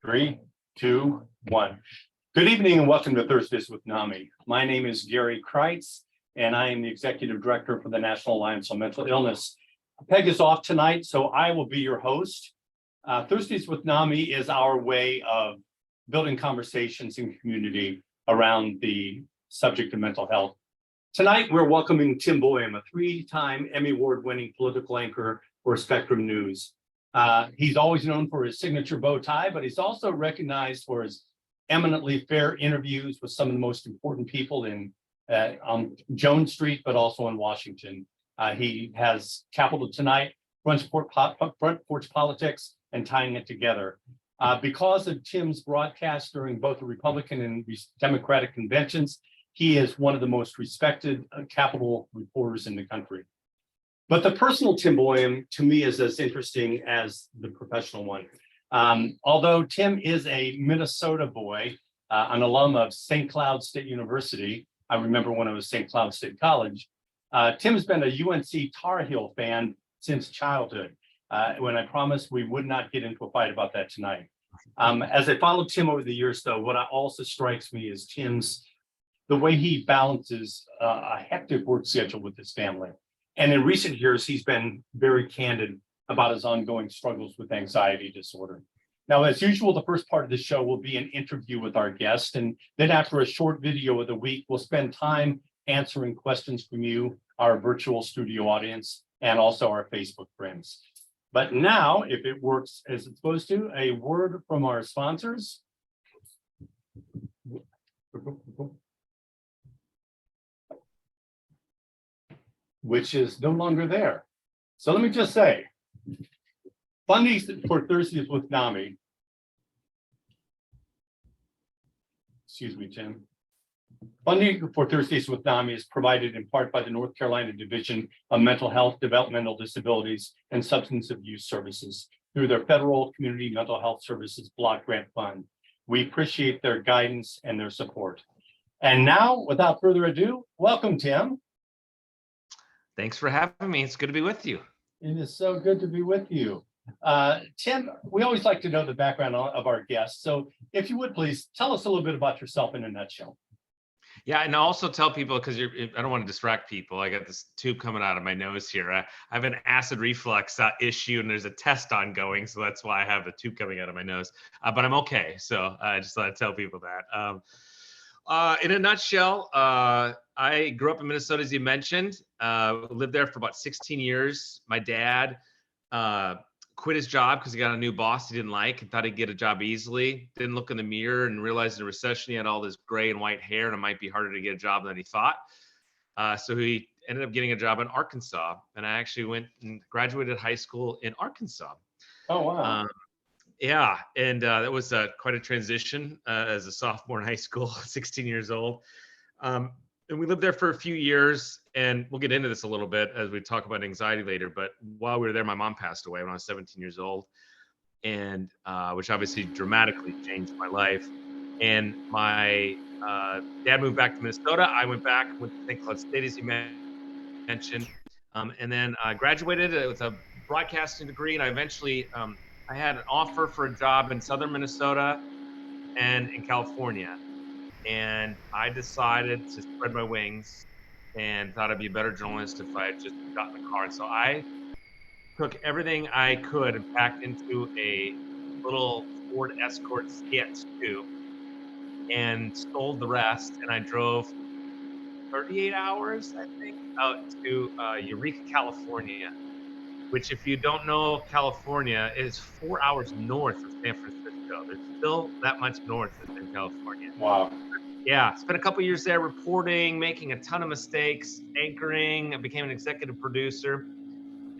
Three, two, one. Good evening and welcome to Thursdays with NAMI. My name is Garry Crites, and I am the Executive Director for the National Alliance on Mental Illness. Peg is off tonight, so I will be your host. Thursdays with NAMI is our way of building conversations in community around the subject of mental health. Tonight, we're welcoming Tim Boyum, a three-time Emmy Award-winning political anchor for Spectrum News. He's always known for his signature bow tie, but he's also recognized for his eminently fair interviews with some of the most important people on Jones Street, but also in Washington. He has Capital Tonight, Front Porch Politics, and Tying It Together. Because of Tim's broadcast during both the Republican and Democratic conventions, he is one of the most respected Capitol reporters in the country. But the personal Tim Boyum, to me, is as interesting as the professional one. Although Tim is a Minnesota boy, an alum of St. Cloud State University, I remember when I was St. Cloud State College, Tim has been a UNC Tar Heel fan since childhood, when I promised we would not get into a fight about that tonight. As I followed Tim over the years, though, what also strikes me is the way he balances a hectic work schedule with his family. And in recent years, he's been very candid about his ongoing struggles with anxiety disorder. Now, as usual, the first part of the show will be an interview with our guest. And then after a short video of the week, we'll spend time answering questions from you, our virtual studio audience, and also our Facebook friends. But now, if it works as it's supposed to, a word from our sponsors. Which is no longer there. So let me just say, funding for Thursdays with NAMI, excuse me, Tim. Funding for Thursdays with NAMI is provided in part by the North Carolina Division of Mental Health, Developmental Disabilities, and Substance Abuse Services through their Federal Community Mental Health Services Block Grant Fund. We appreciate their guidance and their support. And now, without further ado, welcome, Tim. Thanks for having me. It's good to be with you. It is so good to be with you. Tim, we always like to know the background of our guests. So if you would, please tell us a little bit about yourself in a nutshell. Yeah, and also tell people, because I don't want to distract people. I got this tube coming out of my nose here. I have an acid reflux issue, and there's a test ongoing, so that's why I have a tube coming out of my nose. But I'm okay, so I just thought I'd tell people that. In a nutshell, I grew up in Minnesota, as you mentioned. Lived there for about 16 years. My dad quit his job because he got a new boss he didn't like and thought he'd get a job easily. Didn't look in the mirror and realized in a recession he had all this gray and white hair and it might be harder to get a job than he thought. So he ended up getting a job in Arkansas, and I actually went and graduated high school in Arkansas. Oh, wow. Yeah, and that was quite a transition as a sophomore in high school, 16 years old. And we lived there for a few years, and we'll get into this a little bit as we talk about anxiety later. But while we were there, my mom passed away when I was 17 years old, and which obviously dramatically changed my life. And my dad moved back to Minnesota. I went back, went to St. Cloud State, as you mentioned, and then I graduated with a broadcasting degree, and I eventually I had an offer for a job in southern Minnesota and in California. And I decided to spread my wings and thought I'd be a better journalist if I had just got in the car. And so I took everything I could and packed into a little Ford Escort CX2 and sold the rest. And I drove 38 hours, I think, out to Eureka, California, which, if you don't know California, is 4 hours north of San Francisco. There's still that much north in California. Wow. Yeah, spent a couple years there reporting, making a ton of mistakes, anchoring. I became an executive producer.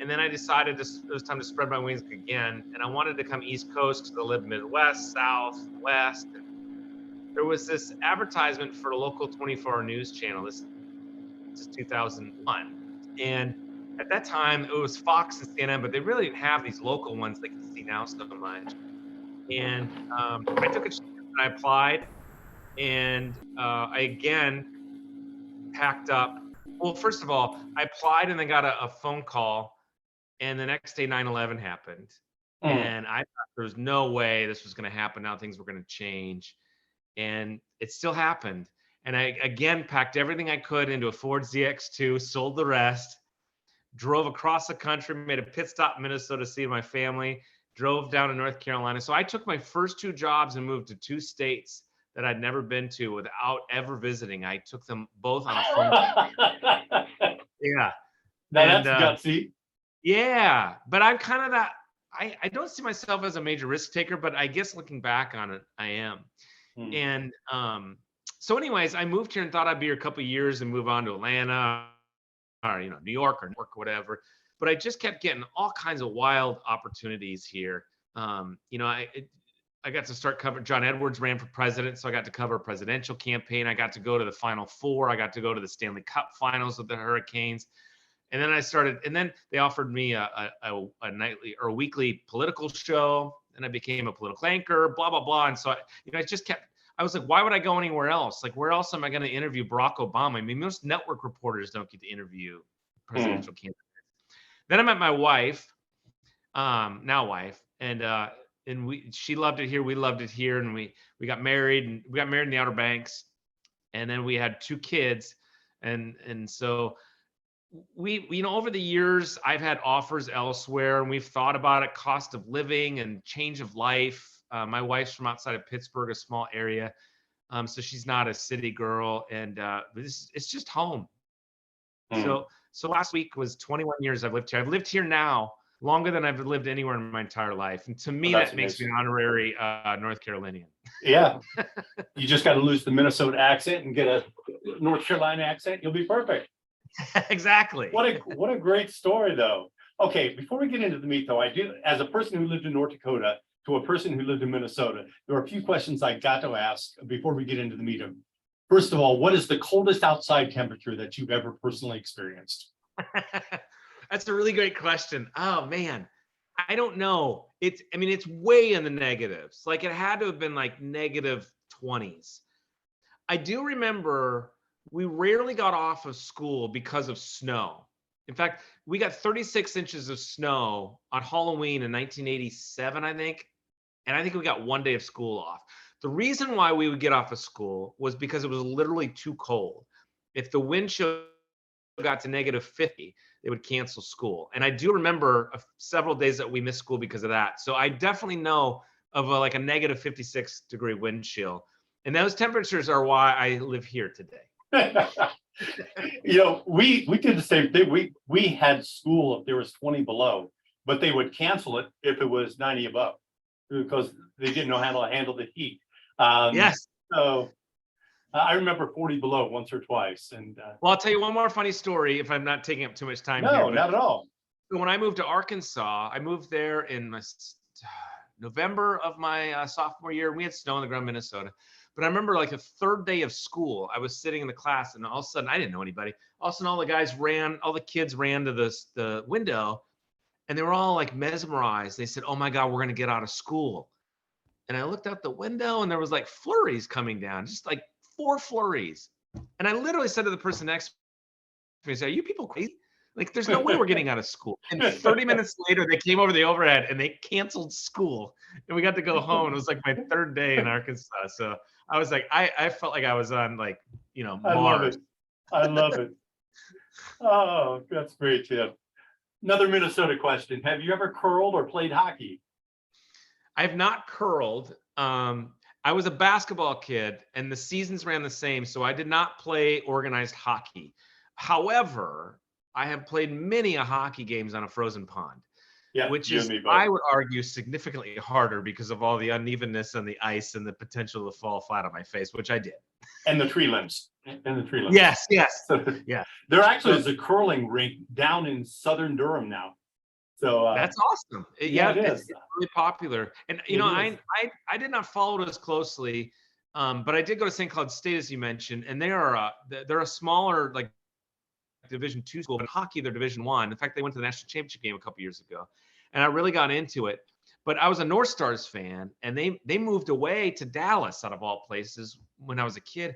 And then I decided it was time to spread my wings again. And I wanted to come East Coast because I lived Midwest, South, West. And there was this advertisement for a local 24-hour news channel. This is 2001. And at that time, it was Fox and CNN, but they really didn't have these local ones that you can see now so much. And I took a chance and I applied. And I again packed up. Well, first of all, I applied and then got a phone call. And the next day, 9/11 happened. Mm. And I thought there was no way this was going to happen. Now things were going to change. And it still happened. And I again packed everything I could into a Ford ZX2, sold the rest, drove across the country, made a pit stop in Minnesota to see my family, drove down to North Carolina. So I took my first 2 jobs and moved to 2 states that I'd never been to without ever visiting. I took them both on a phone call. Yeah. Now And that's gutsy. yeah, but I'm kind of that. I don't see myself as a major risk taker, but I guess looking back on it, I am. Mm. And so anyways, I moved here and thought I'd be here a couple of years and move on to Atlanta or New York or whatever. But I just kept getting all kinds of wild opportunities here. I got to start covering. John Edwards ran for president, so I got to cover a presidential campaign. I got to go to the Final Four. I got to go to the Stanley Cup Finals with the Hurricanes. And then they offered me a nightly or a weekly political show, and I became a political anchor, blah, blah, blah. And so, I was like, why would I go anywhere else? Like, where else am I going to interview Barack Obama? I mean, most network reporters don't get to interview presidential candidates. Then I met my wife, now wife, and she loved it here. We loved it here. And we got married, and we got married in the Outer Banks. And then we had 2 kids. And so, we over the years, I've had offers elsewhere, and we've thought about it, cost of living and change of life. My wife's from outside of Pittsburgh, a small area, so she's not a city girl, and it's just home. So last week was 21 years I've lived here. I've lived here now longer than I've lived anywhere in my entire life, and to me, that makes me an honorary North Carolinian. Yeah, you just got to lose the Minnesota accent and get a North Carolina accent. You'll be perfect. Exactly. What a great story, though. Okay, before we get into the meat, though, I do, as a person who lived in North Dakota to a person who lived in Minnesota, there are a few questions I got to ask before we get into the meat. First of all, what is the coldest outside temperature that you've ever personally experienced? That's a really great question. Oh man, I don't know. It's way in the negatives. Like, it had to have been like negative 20s. I do remember we rarely got off of school because of snow. In fact, we got 36 inches of snow on Halloween in 1987, I think. And I think we got 1 day of school off. The reason why we would get off of school was because it was literally too cold. If the wind chill got to negative 50, they would cancel school. And I do remember several days that we missed school because of that. So I definitely know of like a negative 56 degree wind chill. And those temperatures are why I live here today. We did the same thing. We had school if there was 20 below, but they would cancel it if it was 90 above because they didn't know how to handle the heat. Yes. So I remember 40 below once or twice. And well, I'll tell you one more funny story if I'm not taking up too much time. No, not at all. When I moved to Arkansas, I moved there in November of my sophomore year. We had snow on the ground in Minnesota. But I remember like the 3rd day of school, I was sitting in the class, and all of a sudden, I didn't know anybody. All of a sudden, all the kids ran to the window, and they were all like mesmerized. They said, "Oh my God, we're going to get out of school." And I looked out the window, and there was like flurries coming down, just like 4 flurries. And I literally said to the person next to me, I said, "Are you people crazy? Like, there's no way we're getting out of school." And 30 minutes later, they came over the overhead and they canceled school, and we got to go home. It was like my 3rd day in Arkansas. So I was like, I felt like I was on like, Mars. I love it. Oh, that's great, Tim. Another Minnesota question. Have you ever curled or played hockey? I have not curled. I was a basketball kid, and the seasons ran the same, so I did not play organized hockey. However, I have played many hockey games on a frozen pond, which is, I would argue, significantly harder because of all the unevenness on the ice and the potential to fall flat on my face, which I did. And the tree limbs. Yes. Yeah. There actually is a curling rink down in southern Durham now. So that's awesome. Yeah, it is. It's really popular. And I did not follow it as closely, but I did go to St. Cloud State, as you mentioned, and they're a smaller like Division II school, but hockey they're Division I. In fact, they went to the national championship game a couple years ago, and I really got into it. But I was a North Stars fan, and they moved away to Dallas, out of all places, when I was a kid.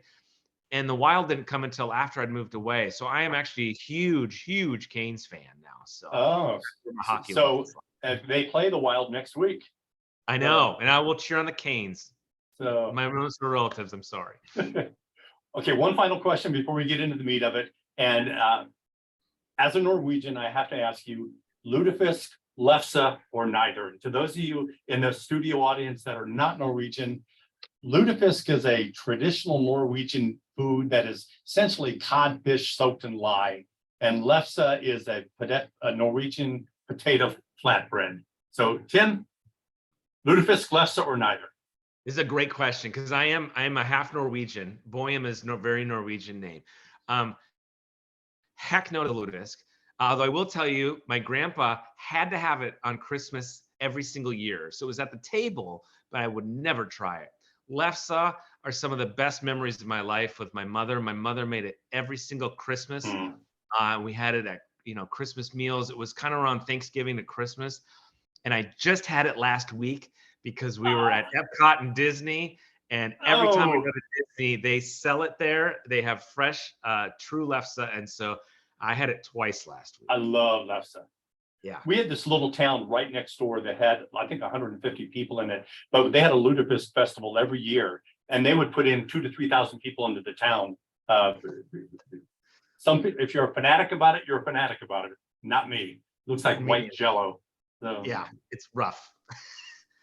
And the Wild didn't come until after I'd moved away. So I am actually a huge Canes fan now. So hockey. they play the Wild next week. I know, and I will cheer on the Canes. So, My most relatives, I'm sorry. okay, one final question before we get into the meat of it. And as a Norwegian, I have to ask you, lutefisk, lefse, or neither? And to those of you in the studio audience that are not Norwegian, lutefisk is a traditional Norwegian food that is essentially codfish soaked in lye. And lefse is a Norwegian potato flatbread. So, Tim, lutefisk, lefse, or neither? This is a great question because I am a half Norwegian. Boyum is a very Norwegian name. Heck no to lutefisk. Although I will tell you, my grandpa had to have it on Christmas every single year. So it was at the table, but I would never try it. Lefse are some of the best memories of my life with my mother. My mother made it every single Christmas. We had it at Christmas meals. It was kind of around Thanksgiving to Christmas. And I just had it last week because we were at Epcot and Disney. And every time we go to Disney, they sell it there. They have fresh, true lefse. And so I had it twice last week. I love lefse. Yeah. We had this little town right next door that had, I think, 150 people in it, but they had a lutefisk festival every year, and they would put in 2,000 to 3,000 people into the town. If you're a fanatic about it, you're a fanatic about it. Not me. Looks like white Jello. So. Yeah, it's rough.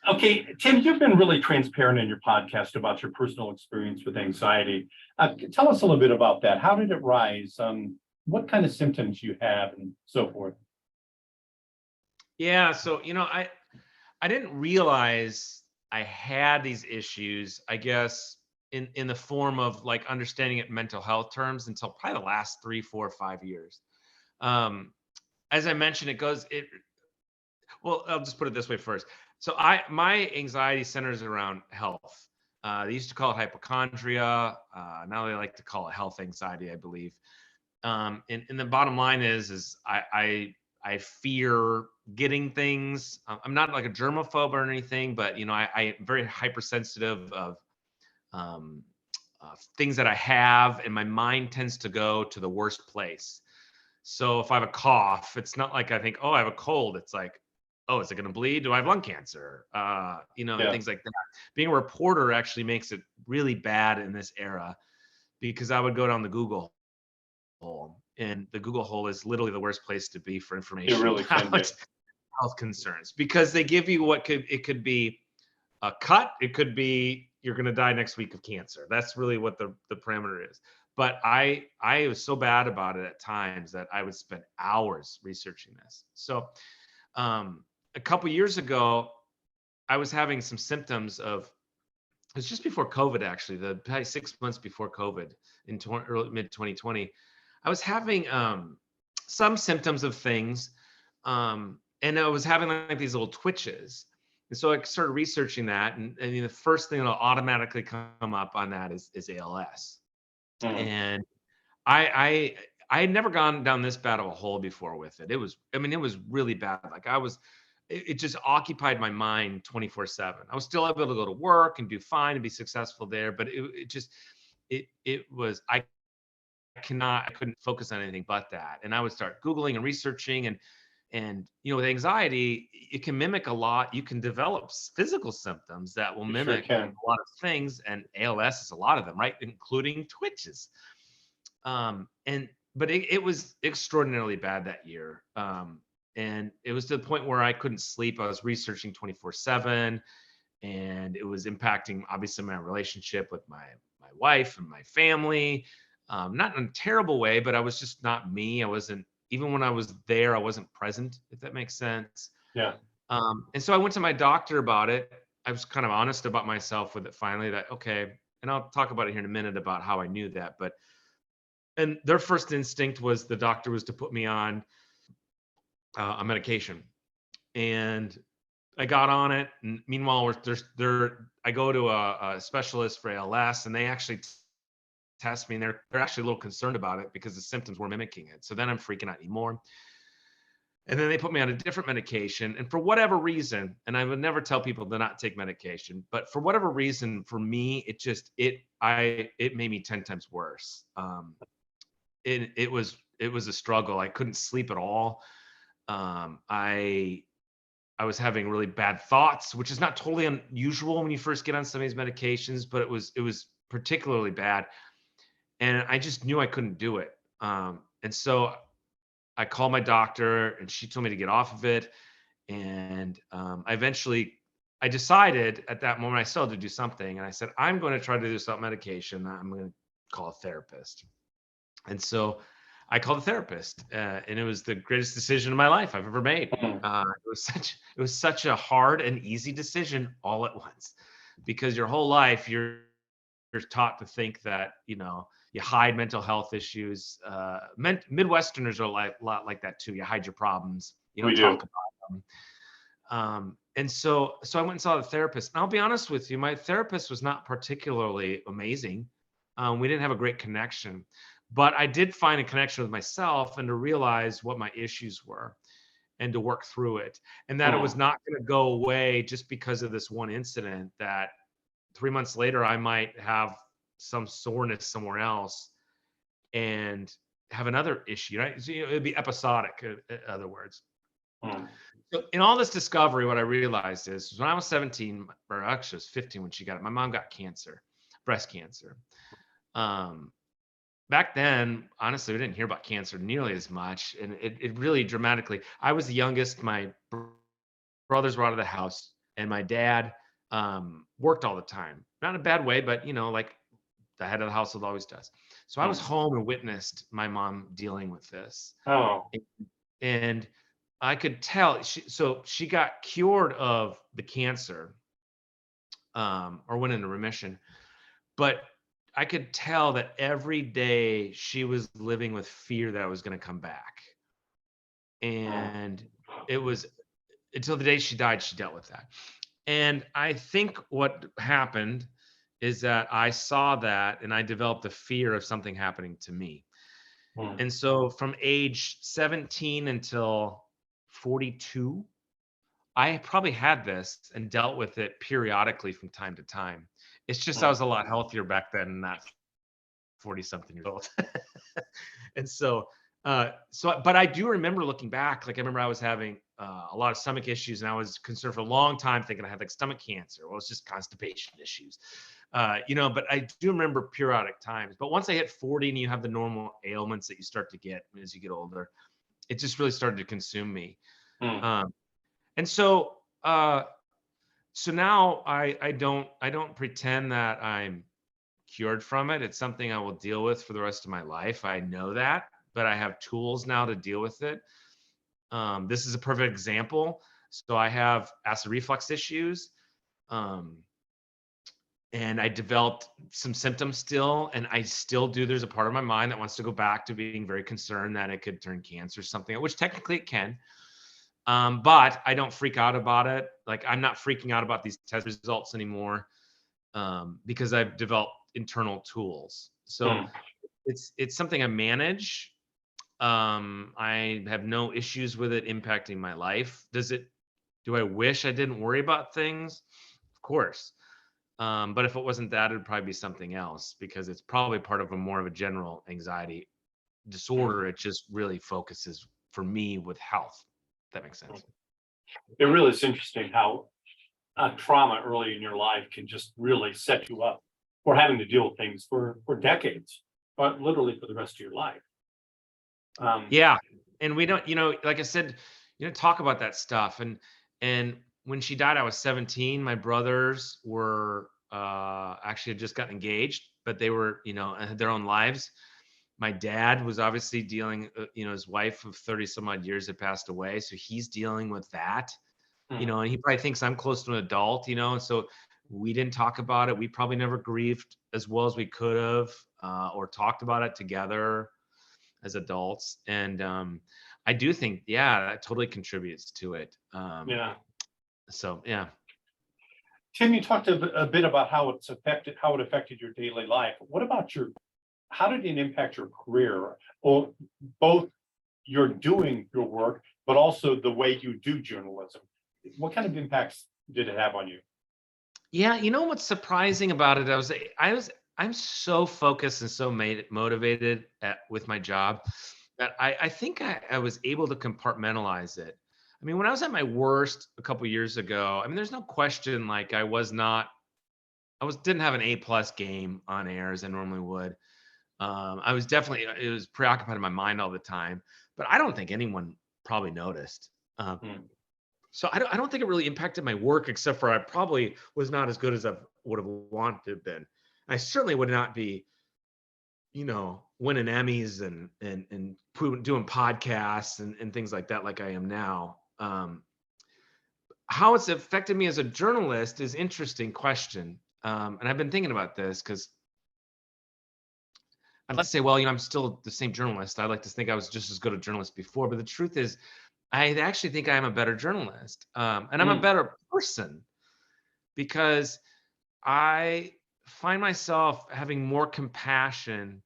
Okay, Tim, you've been really transparent in your podcast about your personal experience with anxiety. Tell us a little bit about that. How did it rise? What kind of symptoms you have and so forth? Yeah, so I didn't realize I had these issues, I guess, in the form of like understanding it in mental health terms until probably the last 3, 4, 5 years. As I mentioned, well, I'll just put it this way first. So my anxiety centers around health. They used to call it hypochondria. Now they like to call it health anxiety, I believe. And the bottom line is I fear getting things. I'm not like a germaphobe or anything, but I'm very hypersensitive of things that I have, and my mind tends to go to the worst place. So if I have a cough, it's not like I think, oh, I have a cold. It's like, oh, is it going to bleed? Do I have lung cancer? Things like that. Being a reporter actually makes it really bad in this era because I would go down the Google hole, and the Google hole is literally the worst place to be for information. It really can be. Health concerns, because they give you it could be a cut. It could be you're going to die next week of cancer. That's really what the parameter is. But I was so bad about it at times that I would spend hours researching this. So a couple years ago, I was having some symptoms of, it was just before COVID, actually, probably 6 months before COVID in mid 2020. I was having some symptoms of things, and I was having like these little twitches. And so I started researching that, and the first thing that'll automatically come up on that is ALS. And I had never gone down this bad of a hole before with it. It was really bad. Like it just occupied my mind 24/7. I was still able to go to work and do fine and be successful there, but I couldn't focus on anything but that. And I would start Googling and researching, and with anxiety, it can mimic a lot. You can develop physical symptoms that will mimic a lot of things, and ALS is a lot of them, right? Including twitches. But it was extraordinarily bad that year. And it was to the point where I couldn't sleep. I was researching 24/7, and it was impacting obviously my relationship with my wife and my family. Not in a terrible way, but I was just not me. I wasn't, even when I was there, I wasn't present, if that makes sense. Yeah. And so I went to my doctor about it. I was kind of honest about myself with it finally, that, okay, and I'll talk about it here in a minute about how I knew that. And their first instinct was, the doctor was to put me on a medication. And I got on it. And meanwhile, I go to a specialist for ALS, and they actually test me, and they're actually a little concerned about it because the symptoms were mimicking it. So then I'm freaking out anymore. And then they put me on a different medication. And for whatever reason, and I would never tell people to not take medication, but for whatever reason, for me, it made me 10 times worse. It was a struggle. I couldn't sleep at all. I I was having really bad thoughts, which is not totally unusual when you first get on some of these medications, but it was particularly bad. And I just knew I couldn't do it. And so I called my doctor and she told me to get off of it. And I decided at that moment I still had to do something. And I said, I'm going to try to do this without medication. I'm going to call a therapist. And so I called a therapist, and it was the greatest decision of my life I've ever made. It was such a hard and easy decision all at once, because your whole life you're taught to think that, you know, you hide mental health issues. Midwesterners are a lot like that too. You hide your problems. You don't talk about them. And so I went and saw the therapist. And I'll be honest with you, my therapist was not particularly amazing. We didn't have a great connection, but I did find a connection with myself and to realize what my issues were and to work through it. And that it was not going to go away just because of this one incident, that 3 months later, I might have some soreness somewhere else and have another issue, right? So, you know, it'd be episodic, in other words. So in all this discovery, what I realized is when I was 17, or actually it was 15 when she got it, my mom got cancer, breast cancer. Back then, honestly, we didn't hear about cancer nearly as much. And it really dramatically, I was the youngest. My brothers were out of the house and my dad worked all the time. Not in a bad way, but, you know, like the head of the household always does. So I was home and witnessed my mom dealing with this. And I could tell she got cured of the cancer, or went into remission, but I could tell that every day she was living with fear that I was going to come back. And it was until the day she died, she dealt with that. And I think what happened is that I saw that and I developed a fear of something happening to me. And so from age 17 until 42, I probably had this and dealt with it periodically from time to time. It's just I was a lot healthier back then, not 40 something years old. And but I do remember looking back, like I remember I was having a lot of stomach issues and I was concerned for a long time thinking I had like stomach cancer. Well, it's just constipation issues. You know, but I do remember periodic times. But once I hit 40 and you have the normal ailments that you start to get as you get older, it just really started to consume me. And so now I don't pretend that I'm cured from it. It's something I will deal with for the rest of my life. I know that, but I have tools now to deal with it. This is a perfect example. So I have acid reflux issues. And I developed some symptoms still, and I still do. There's a part of my mind that wants to go back to being very concerned that it could turn cancer or something, which technically it can. But I don't freak out about it. Like I'm not freaking out about these test results anymore, because I've developed internal tools. So it's something I manage. I have no issues with it impacting my life. Do I wish I didn't worry about things? Of course. But if it wasn't that, it'd probably be something else, because it's probably part of more of a general anxiety disorder. It just really focuses for me with health. If that makes sense. It really is interesting how trauma early in your life can just really set you up for having to deal with things for decades, but literally for the rest of your life. Yeah. And we don't, like I said, you don't talk about that stuff. And when she died, I was 17. My brothers were actually had just gotten engaged, but they were, had their own lives. My dad was obviously dealing, his wife of 30 some odd years had passed away. So he's dealing with that, and he probably thinks I'm close to an adult, and so we didn't talk about it. We probably never grieved as well as we could have, or talked about it together as adults. And I do think, that totally contributes to it. So, yeah. Tim, you talked a bit about how it affected your daily life. What about how did it impact your career, or both you're doing your work, but also the way you do journalism? What kind of impacts did it have on you? Yeah, what's surprising about it? I'm so focused and so motivated with my job that I think I was able to compartmentalize it. I mean, when I was at my worst a couple years ago, I mean, there's no question, like didn't have an A+ game on air as I normally would. I was definitely, it was preoccupied in my mind all the time, but I don't think anyone probably noticed. Hmm. So I don't think it really impacted my work, except for I probably was not as good as I would have wanted to have been. I certainly would not be, winning Emmys and doing podcasts and things like that like I am now. How it's affected me as a journalist is interesting question. And I've been thinking about this because I'd like to say, well, I'm still the same journalist. I like to think I was just as good a journalist before, but the truth is, I actually think I am a better journalist, and I'm a Hmm. better person because I find myself having more compassion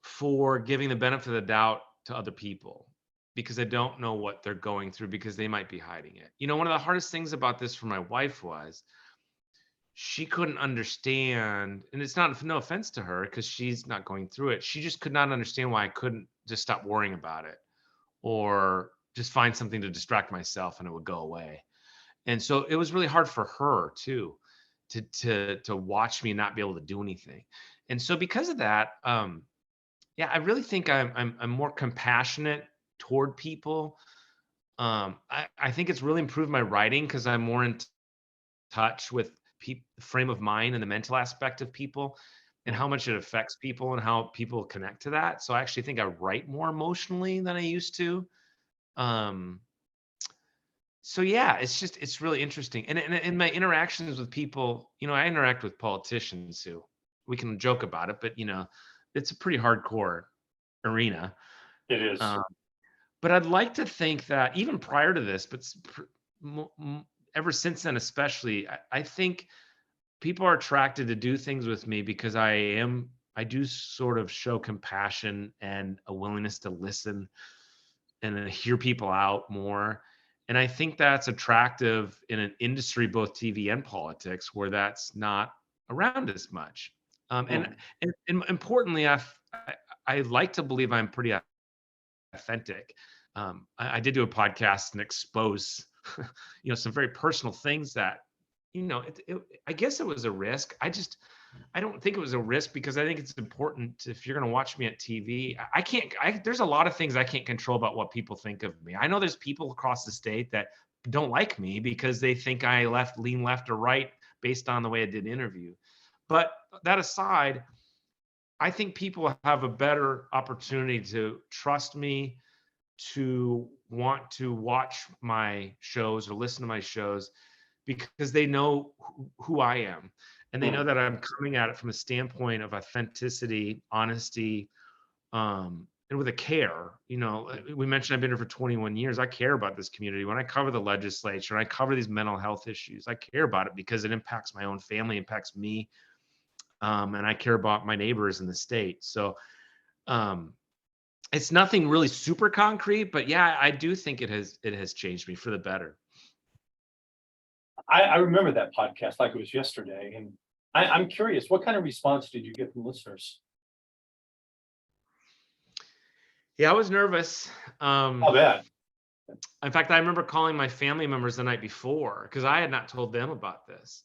for giving the benefit of the doubt to other people because I don't know what they're going through because they might be hiding it. One of the hardest things about this for my wife was she couldn't understand, and it's not no offense to her because she's not going through it. She just could not understand why I couldn't just stop worrying about it or just find something to distract myself and it would go away. And so it was really hard for her too to watch me not be able to do anything. And so because of that, yeah, I really think I'm more compassionate toward people. I think it's really improved my writing because I'm more in touch with frame of mind and the mental aspect of people and how much it affects people and how people connect to that. So I actually think I write more emotionally than I used to. Um, so yeah, it's really interesting. And in my interactions with people, I interact with politicians who we can joke about it, but it's a pretty hardcore arena. It is. Um, but I'd like to think that even prior to this, but ever since then, especially, I think people are attracted to do things with me because I do sort of show compassion and a willingness to listen and then hear people out more. And I think that's attractive in an industry, both TV and politics, where that's not around as much. Hmm. And importantly, I like to believe I'm pretty authentic. I did do a podcast and expose, some very personal things that, I guess it was a risk. I don't think it was a risk because I think it's important if you're going to watch me at TV. I can't, there's a lot of things I can't control about what people think of me. I know there's people across the state that don't like me because they think I lean left or right based on the way I did interview. But that aside, I think people have a better opportunity to trust me, to want to watch my shows or listen to my shows because they know who I am. And they know Hmm. that I'm coming at it from a standpoint of authenticity, honesty, and with a care. We mentioned I've been here for 21 years. I care about this community. When I cover the legislature, I cover these mental health issues. I care about it because it impacts my own family, impacts me, and I care about my neighbors in the state. So um, it's nothing really super concrete, but yeah, I do think it has changed me for the better. I remember that podcast like it was yesterday, and I'm curious, what kind of response did you get from listeners? Yeah, I was nervous. How bad? In fact, I remember calling my family members the night before because I had not told them about this.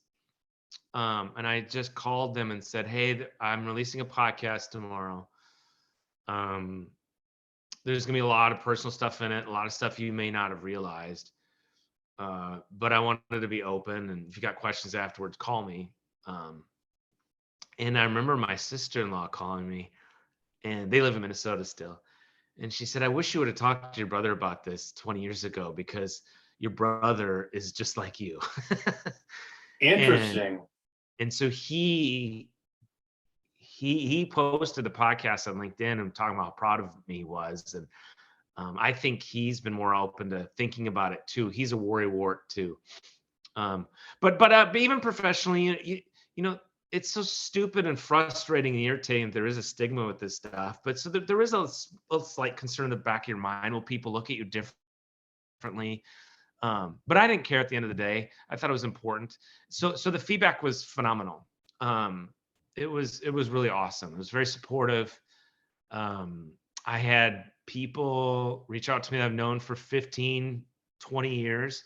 And I just called them and said, "Hey, I'm releasing a podcast tomorrow. Um, there's gonna be a lot of personal stuff in it, a lot of stuff you may not have realized. But I wanted to be open, and if you got questions afterwards, call me." Um, and I remember my sister-in-law calling me, and they live in Minnesota still. And she said, "I wish you would have talked to your brother about this 20 years ago because your brother is just like you." and Interesting. and so he posted the podcast on LinkedIn and talking about how proud of me he was. And I think he's been more open to thinking about it too. He's a worrywart too. But even professionally, you know, it's so stupid and frustrating and irritating. There is a stigma with this stuff, but so there is a slight concern in the back of your mind. Will people look at you differently? But I didn't care at the end of the day. I thought it was important. So the feedback was phenomenal. It was really awesome. It was very supportive. I had people reach out to me that I've known for 15, 20 years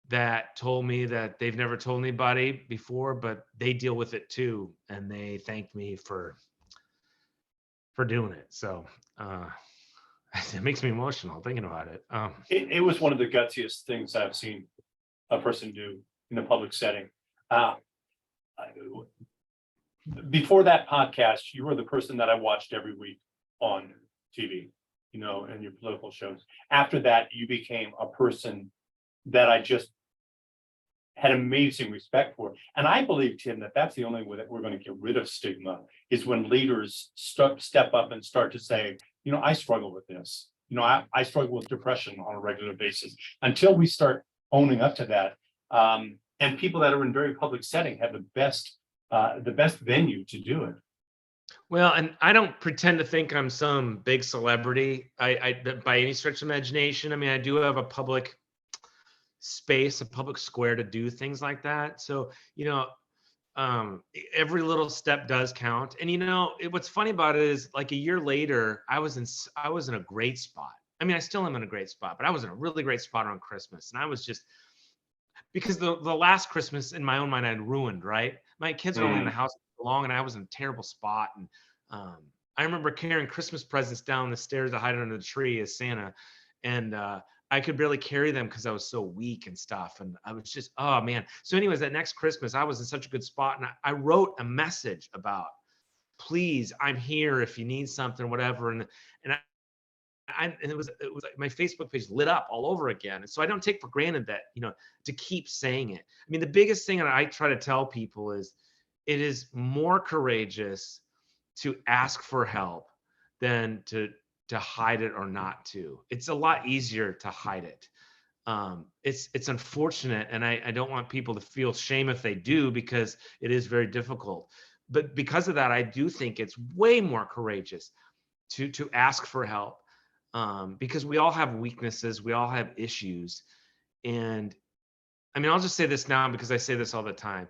that told me that they've never told anybody before, but they deal with it too. And they thanked me for doing it. So it makes me emotional thinking about it. It was one of the gutsiest things I've seen a person do in a public setting. Uh, Before that podcast, you were the person that I watched every week on TV, and your political shows. After that, you became a person that I just had amazing respect for. And I believe, Tim, that that's the only way that we're going to get rid of stigma is when leaders step up and start to say, I struggle with this. I struggle with depression on a regular basis. Until we start owning up to that, and people that are in very public setting have the best venue to do it. Well, and I don't pretend to think I'm some big celebrity. I by any stretch of imagination. I mean, I do have a public space, a public square to do things like that. So, every little step does count. And what's funny about it is, like, a year later, I was in a great spot. I mean, I still am in a great spot, but I was in a really great spot around Christmas, and I was just, because the last Christmas in my own mind I had ruined, right? My kids were only in the house for long, and I was in a terrible spot. And I remember carrying Christmas presents down the stairs to hide under the tree as Santa, and I could barely carry them because I was so weak and stuff. And I was just, oh man. So anyways, that next Christmas, I was in such a good spot, and I wrote a message about, please, I'm here if you need something, whatever. And it was like my Facebook page lit up all over again. And so I don't take for granted that, to keep saying it. I mean, the biggest thing that I try to tell people is, it is more courageous to ask for help than to hide it or not to. It's a lot easier to hide it. It's unfortunate, and I don't want people to feel shame if they do, because it is very difficult. But because of that, I do think it's way more courageous to ask for help, because we all have weaknesses, we all have issues. And I mean, I'll just say this now because I say this all the time.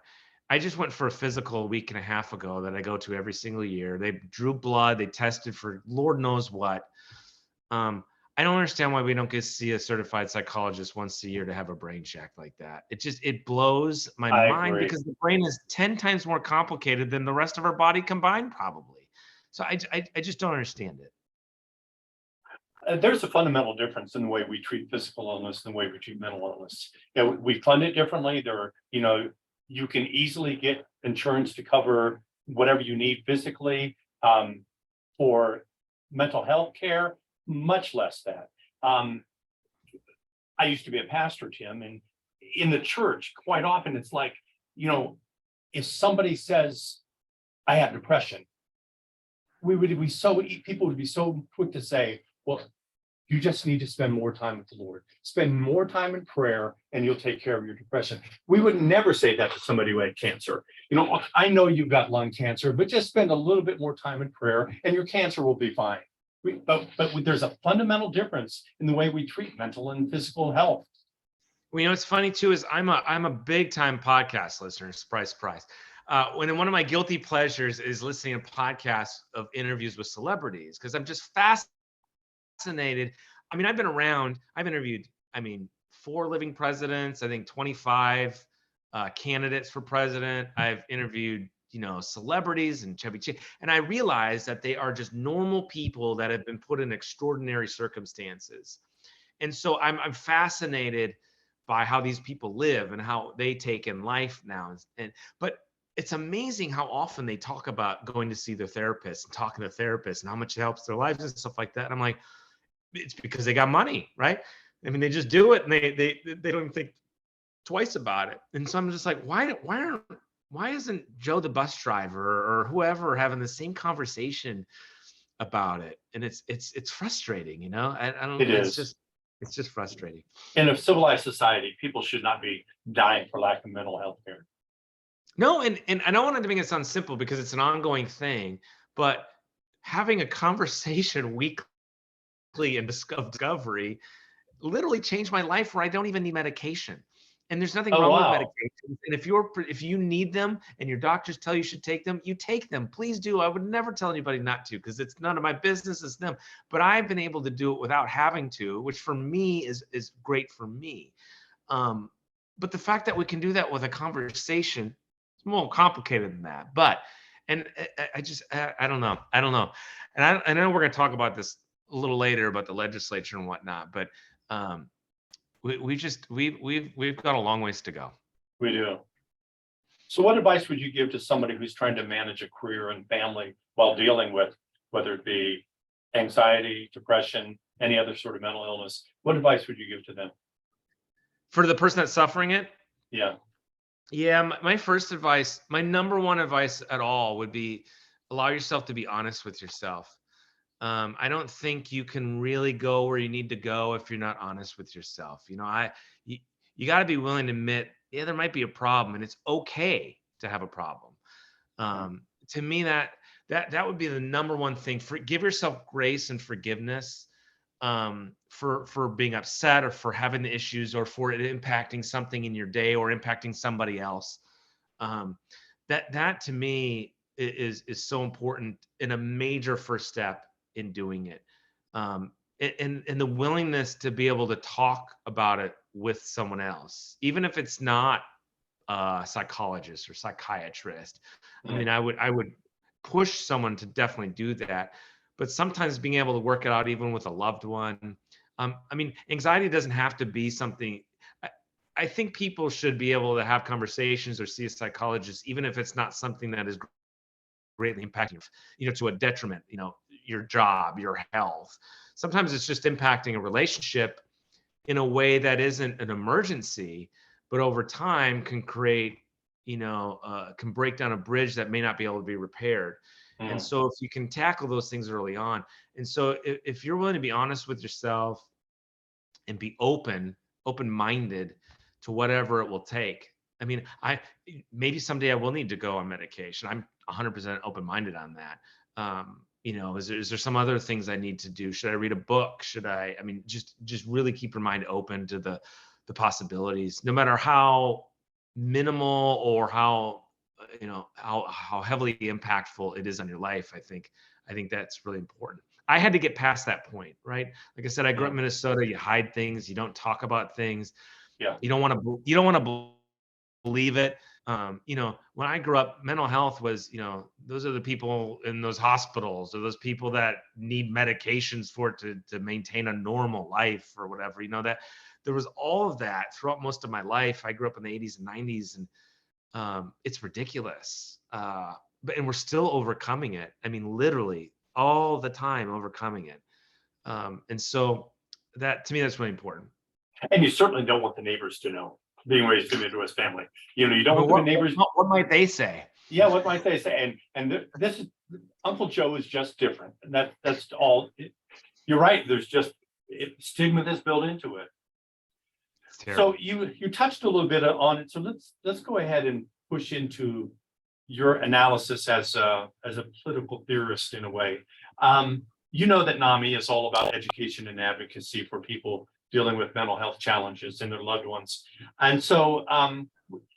I just went for a physical a week and a half ago that I go to every single year. They drew blood, they tested for Lord knows what. I don't understand why we don't get to see a certified psychologist once a year to have a brain check like that. It blows my mind, agree. because the brain is 10 times more complicated than the rest of our body combined, probably. So I just don't understand it. There's a fundamental difference in the way we treat physical illness and the way we treat mental illness. We fund it differently. You can easily get insurance to cover whatever you need physically. For mental health care, much less that. I used to be a pastor, Tim, and in the church, quite often it's like, if somebody says, I have depression, people would be so quick to say, well, you just need to spend more time with the Lord. Spend more time in prayer, and you'll take care of your depression. We would never say that to somebody who had cancer. I know you've got lung cancer, but just spend a little bit more time in prayer, and your cancer will be fine. But there's a fundamental difference in the way we treat mental and physical health. Well, what's funny too is I'm a big time podcast listener. Surprise, surprise. When one of my guilty pleasures is listening to podcasts of interviews with celebrities, because I'm just fascinated. I mean, I've interviewed 4 living presidents, I think 25 candidates for president. I've interviewed, celebrities and Chevy Chase, and I realized that they are just normal people that have been put in extraordinary circumstances. And so I'm fascinated by how these people live and how they take in life now. But it's amazing how often they talk about going to see their therapist and talking to therapists and how much it helps their lives and stuff like that. And I'm like, it's because they got money, right? I mean, they just do it, and they don't even think twice about it. And so I'm just like, why isn't Joe the bus driver or whoever having the same conversation about it? And it's frustrating, I don't. It's just frustrating. In a civilized society, people should not be dying for lack of mental health care. No, and I don't want to make it sound simple, because it's an ongoing thing, but having a conversation weekly and discovery literally changed my life, where I don't even need medication. And there's nothing Oh, wrong with wow. medications. And if you need them and your doctors tell you should take them, you take them. Please do. I would never tell anybody not to, because it's none of my business, it's them. But I've been able to do it without having to, which for me is great for me. But the fact that we can do that with a conversation, it's more complicated than that. But I don't know. I don't know. And I know we're going to talk about this a little later about the legislature and whatnot, but we've got a long ways to go. We do. So what advice would you give to somebody who's trying to manage a career and family while dealing with, whether it be anxiety, depression, any other sort of mental illness? What advice would you give to them? For the person that's suffering it, Yeah. yeah, my first advice, my number one advice at all would be allow yourself to be honest with yourself. I don't think you can really go where you need to go if you're not honest with yourself. You got to be willing to admit, yeah, there might be a problem, and it's okay to have a problem. To me, that would be the number one thing. Give yourself grace and forgiveness for being upset, or for having the issues, or for it impacting something in your day or impacting somebody else. That to me is so important, and a major first step in doing it. And the willingness to be able to talk about it with someone else, even if it's not a psychologist or psychiatrist. I mean, I would push someone to definitely do that, but sometimes being able to work it out even with a loved one. I mean, anxiety doesn't have to be something. I think people should be able to have conversations or see a psychologist, even if it's not something that is greatly impacting, to a detriment, your job, your health. Sometimes it's just impacting a relationship in a way that isn't an emergency, but over time can create, can break down a bridge that may not be able to be repaired. And so if you can tackle those things early on, and so if you're willing to be honest with yourself and be open-minded to whatever it will take. I mean, maybe someday I will need to go on medication. I'm 100% open-minded on that. Is there some other things I need to do? Should I read a book? I mean, just really keep your mind open to the possibilities, no matter how minimal or how heavily impactful it is on your life. I think that's really important. I had to get past that point, right? Like I said, I grew up in Minnesota. You hide things. You don't talk about things. Yeah. You don't want to believe it. When I grew up, mental health was, those are the people in those hospitals, or those people that need medications for it to maintain a normal life or whatever. That there was all of that throughout most of my life. I grew up in the 80s and 90s, and it's ridiculous. And we're still overcoming it. I mean, literally all the time overcoming it. And so that, to me, that's really important. And you certainly don't want the neighbors to know, being raised in a Midwest family. You don't want the neighbors. What might they say? Yeah, what might they say? And this is, Uncle Joe is just different. And that's all. You're right. There's just stigma that's built into it. So you touched a little bit on it. So let's go ahead and push into your analysis as a political theorist in a way. That NAMI is all about education and advocacy for people dealing with mental health challenges and their loved ones. And so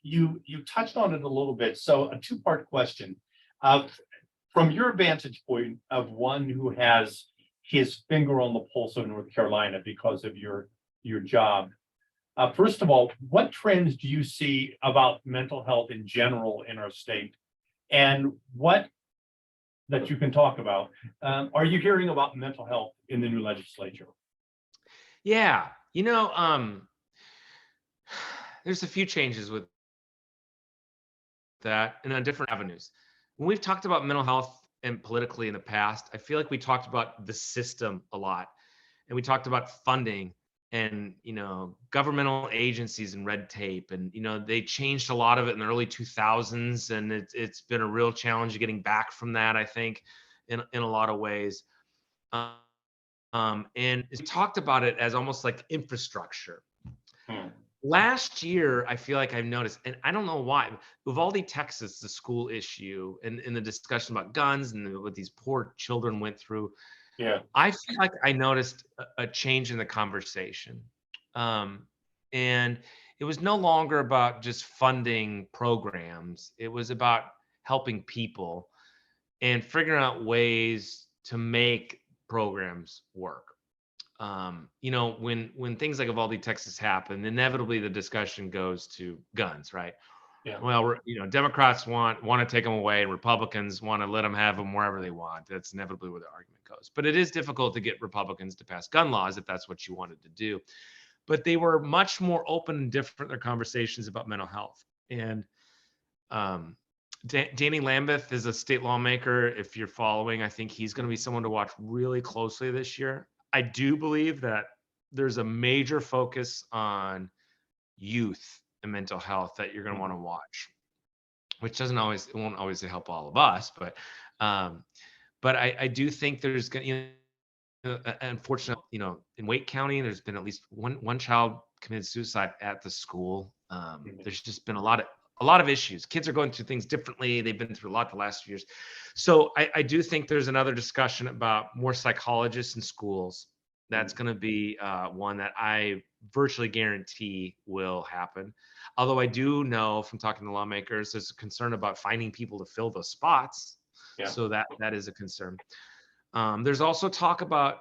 you touched on it a little bit. So a two-part question. From your vantage point of one who has his finger on the pulse of North Carolina because of your job, first of all, what trends do you see about mental health in general in our state? And what that you can talk about, are you hearing about mental health in the new legislature? Yeah, there's a few changes with that and on different avenues. When we've talked about mental health and politically in the past, I feel like we talked about the system a lot, and we talked about funding and governmental agencies and red tape, and they changed a lot of it in the early 2000s, and it's been a real challenge getting back from that, I think, in a lot of ways. And we talked about it as almost like infrastructure. Last year, I feel like I've noticed, and I don't know why, Uvalde, Texas, the school issue, and in the discussion about guns and what these poor children went through. Yeah, I feel like I noticed a change in the conversation. And it was no longer about just funding programs. It was about helping people and figuring out ways to make programs work. When things like Uvalde, Texas happen, inevitably the discussion goes to guns, right? Yeah. Well, Democrats want to take them away, and Republicans want to let them have them wherever they want. That's inevitably where the argument goes. But it is difficult to get Republicans to pass gun laws if that's what you wanted to do. But they were much more open and different in their conversations about mental health. And Danny Lambeth is a state lawmaker. If you're following, I think he's going to be someone to watch really closely this year. I do believe that there's a major focus on youth and mental health that you're going to want to watch, which it won't always help all of us, but I do think there's going to, unfortunately, in Wake County, there's been at least one child committed suicide at the school. There's just been a lot of issues. Kids are going through things differently. They've been through a lot the last few years. So I do think there's another discussion about more psychologists in schools. That's going to be one that I virtually guarantee will happen. Although I do know from talking to lawmakers, there's a concern about finding people to fill those spots. Yeah. So that is a concern. There's also talk about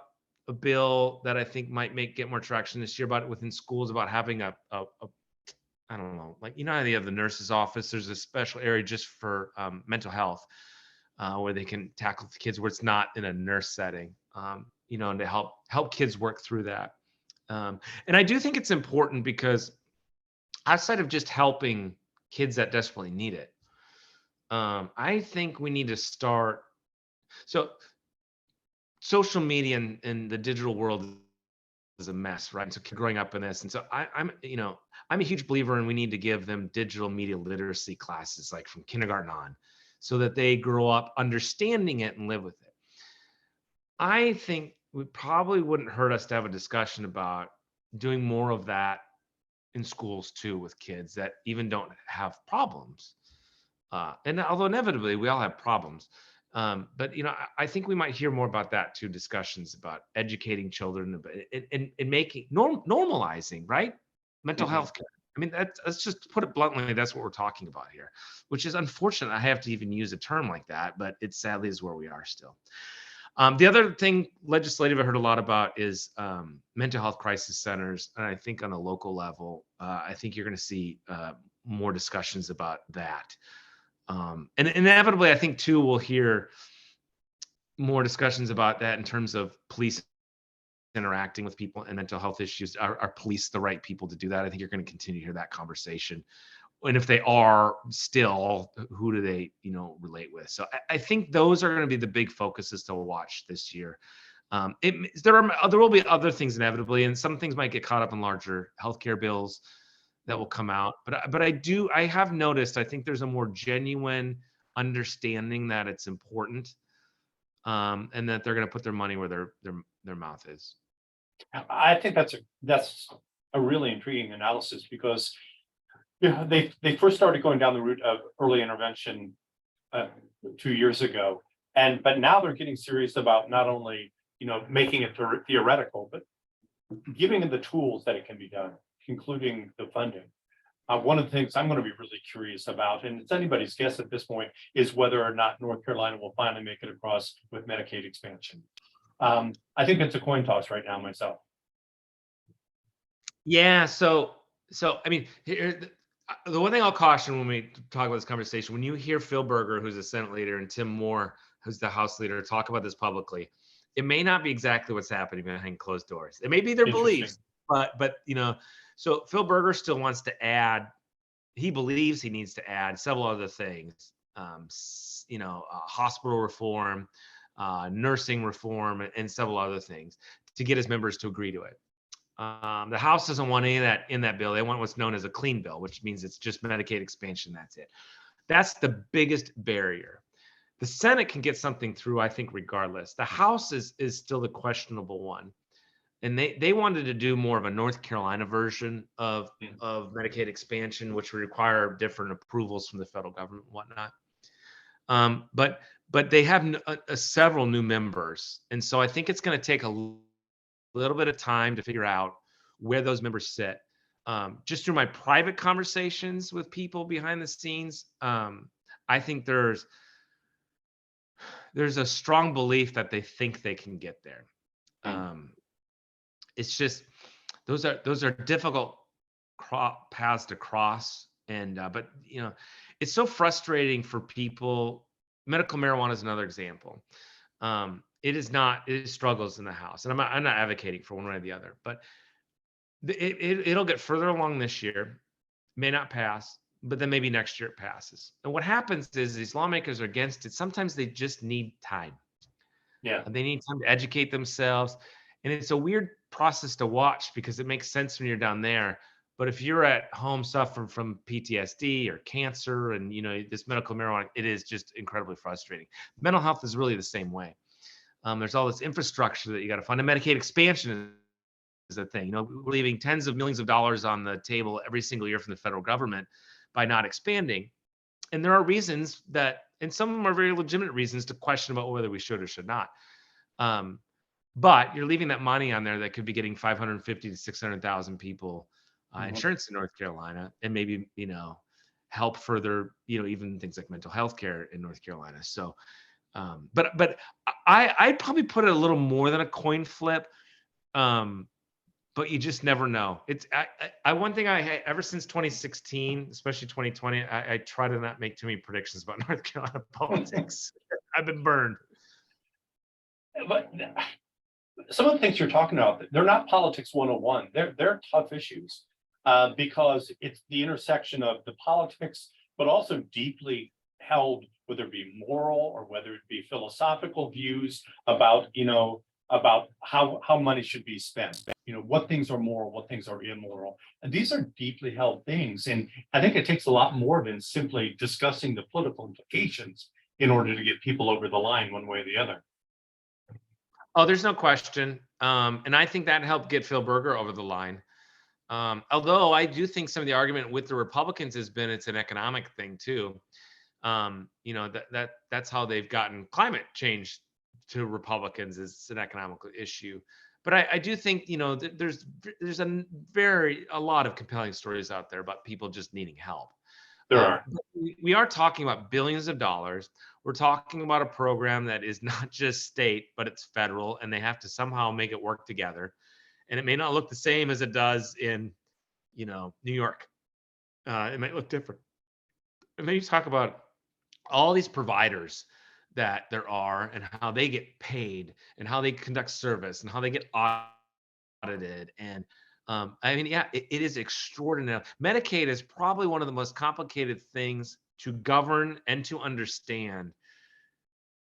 a bill that I think might get more traction this year about within schools about having a I don't know, like, how they have the nurse's office. There's a special area just for mental health where they can tackle the kids where it's not in a nurse setting, and to help kids work through that. And I do think it's important because outside of just helping kids that desperately need it, I think we need to start. So social media and the digital world is a mess, right? So growing up in this, and so I'm a huge believer in we need to give them digital media literacy classes, like from kindergarten on, so that they grow up understanding it and live with it. I think it probably wouldn't hurt us to have a discussion about doing more of that in schools too, with kids that even don't have problems. And although inevitably we all have problems, but I think we might hear more about that too. Discussions about educating children and making normalizing, right? Mental health care. I mean, let's just put it bluntly. That's what we're talking about here, which is unfortunate. I have to even use a term like that, but it sadly is where we are still. The other thing legislative I heard a lot about is mental health crisis centers. And I think on a local level, I think you're going to see more discussions about that. And inevitably, I think too, we'll hear more discussions about that in terms of police interacting with people and mental health issues. Are police the right people to do that? I think you're going to continue to hear that conversation. And if they are still, who do they, relate with? So I think those are going to be the big focuses to watch this year. There will be other things inevitably, and some things might get caught up in larger healthcare bills that will come out. But I have noticed, I think there's a more genuine understanding that it's important, and that they're going to put their money where their mouth is. I think that's a really intriguing analysis because they first started going down the route of early intervention 2 years ago, but now they're getting serious about not only making it theoretical, but giving it the tools that it can be done, including the funding. One of the things I'm going to be really curious about, and it's anybody's guess at this point, is whether or not North Carolina will finally make it across with Medicaid expansion. I think it's a coin toss right now myself. Yeah. So I mean, the one thing I'll caution when we talk about this conversation, when you hear Phil Berger, who's a Senate leader, and Tim Moore, who's the House leader, talk about this publicly, it may not be exactly what's happening behind closed doors. It may be their beliefs, but so Phil Berger still wants to add. He believes he needs to add several other things. Hospital reform, nursing reform, and several other things to get his members to agree to it. The House doesn't want any of that in that bill. They want what's known as a clean bill, which means it's just Medicaid expansion. That's it. That's the biggest barrier. The Senate can get something through, I think, regardless. The House is still the questionable one. And they wanted to do more of a North Carolina version of Medicaid expansion, which would require different approvals from the federal government and whatnot. But they have several new members. And so I think it's going to take a little bit of time to figure out where those members sit. just through my private conversations with people behind the scenes, I think there's a strong belief that they think they can get there. Um, it's just those are difficult paths to cross, and but it's so frustrating for people. Medical marijuana is another example. It is not. It struggles in the House, and I'm not advocating for one way or the other, but it'll get further along this year, may not pass, but then maybe next year it passes. And what happens is these lawmakers are against it. Sometimes they just need time. Yeah. They need time to educate themselves. And it's a weird process to watch because it makes sense when you're down there. But if you're at home suffering from PTSD or cancer and this medical marijuana, it is just incredibly frustrating. Mental health is really the same way. There's all this infrastructure that you got to fund. And Medicaid expansion is a thing. We're leaving tens of millions of dollars on the table every single year from the federal government by not expanding. And there are reasons that, and some of them are very legitimate reasons to question about whether we should or should not. But you're leaving that money on there that could be getting 550 to 600,000 people insurance in North Carolina, and maybe help further even things like mental health care in North Carolina. So, but I'd probably put it a little more than a coin flip. But you just never know. It's one thing ever since 2016, especially 2020, I try to not make too many predictions about North Carolina politics. I've been burned. But some of the things you're talking about, they're not politics 101. They're tough issues because it's the intersection of the politics, but also deeply held, whether it be moral or whether it be philosophical views about how money should be spent. What things are moral, what things are immoral. And these are deeply held things. And I think it takes a lot more than simply discussing the political implications in order to get people over the line one way or the other. Oh, there's no question. And I think that helped get Phil Berger over the line. Although I do think some of the argument with the Republicans has been it's an economic thing too. That's how they've gotten climate change to Republicans is an economic issue. But I do think, there's a lot of compelling stories out there about people just needing help. There are. We are talking about billions of dollars. We're talking about a program that is not just state, but it's federal, and they have to somehow make it work together. And it may not look the same as it does in, New York. It might look different. And then you talk about all these providers that there are and how they get paid and how they conduct service and how they get audited. And it is extraordinary. Medicaid is probably one of the most complicated things to govern and to understand,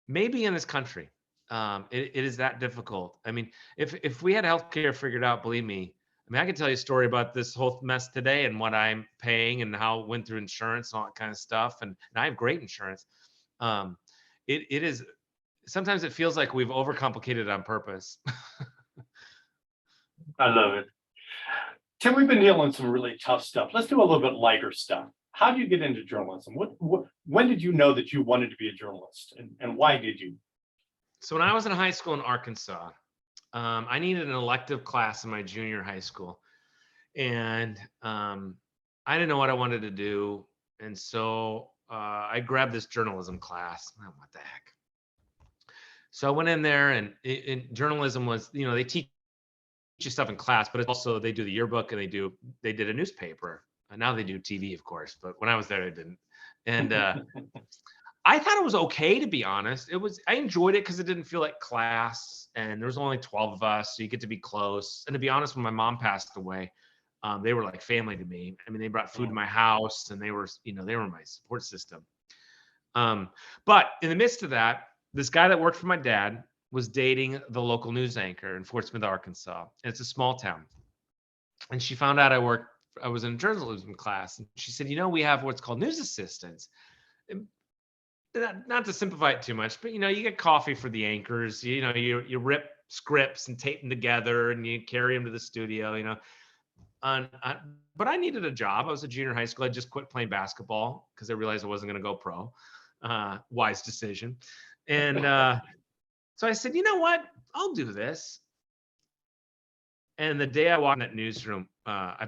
maybe in this country. It is that difficult. I mean, if we had healthcare figured out, believe me, I could tell you a story about this whole mess today and what I'm paying and how it went through insurance and all that kind of stuff. And I have great insurance. It is, sometimes it feels like we've overcomplicated it on purpose. I love it. Tim, we've been dealing with some really tough stuff. Let's do a little bit lighter stuff. How do you get into journalism? When did you know that you wanted to be a journalist, and why did you? So when I was in high school in Arkansas, I needed an elective class in my junior high school, and I didn't know what I wanted to do, and so I grabbed this journalism class. Oh, what the heck? So I went in there, and journalism was, they teach you stuff in class, but it's also they do the yearbook and they did a newspaper. And now they do TV, of course, but when I was there, they didn't. And I thought it was okay, to be honest. I enjoyed it because it didn't feel like class, and there was only 12 of us, so you get to be close. And to be honest, when my mom passed away, they were like family to me. I mean, they brought food to my house, and they were my support system. But in the midst of that, this guy that worked for my dad was dating the local news anchor in Fort Smith, Arkansas. And it's a small town. And she found out I was in a journalism class. And she said, we have what's called news assistants. And not to simplify it too much, but, you get coffee for the anchors. You rip scripts and tape them together and you carry them to the studio, but I needed a job. I was a junior high school. I just quit playing basketball because I realized I wasn't going to go pro. Wise decision. And so I said, you know what? I'll do this. And the day I walked in that newsroom, I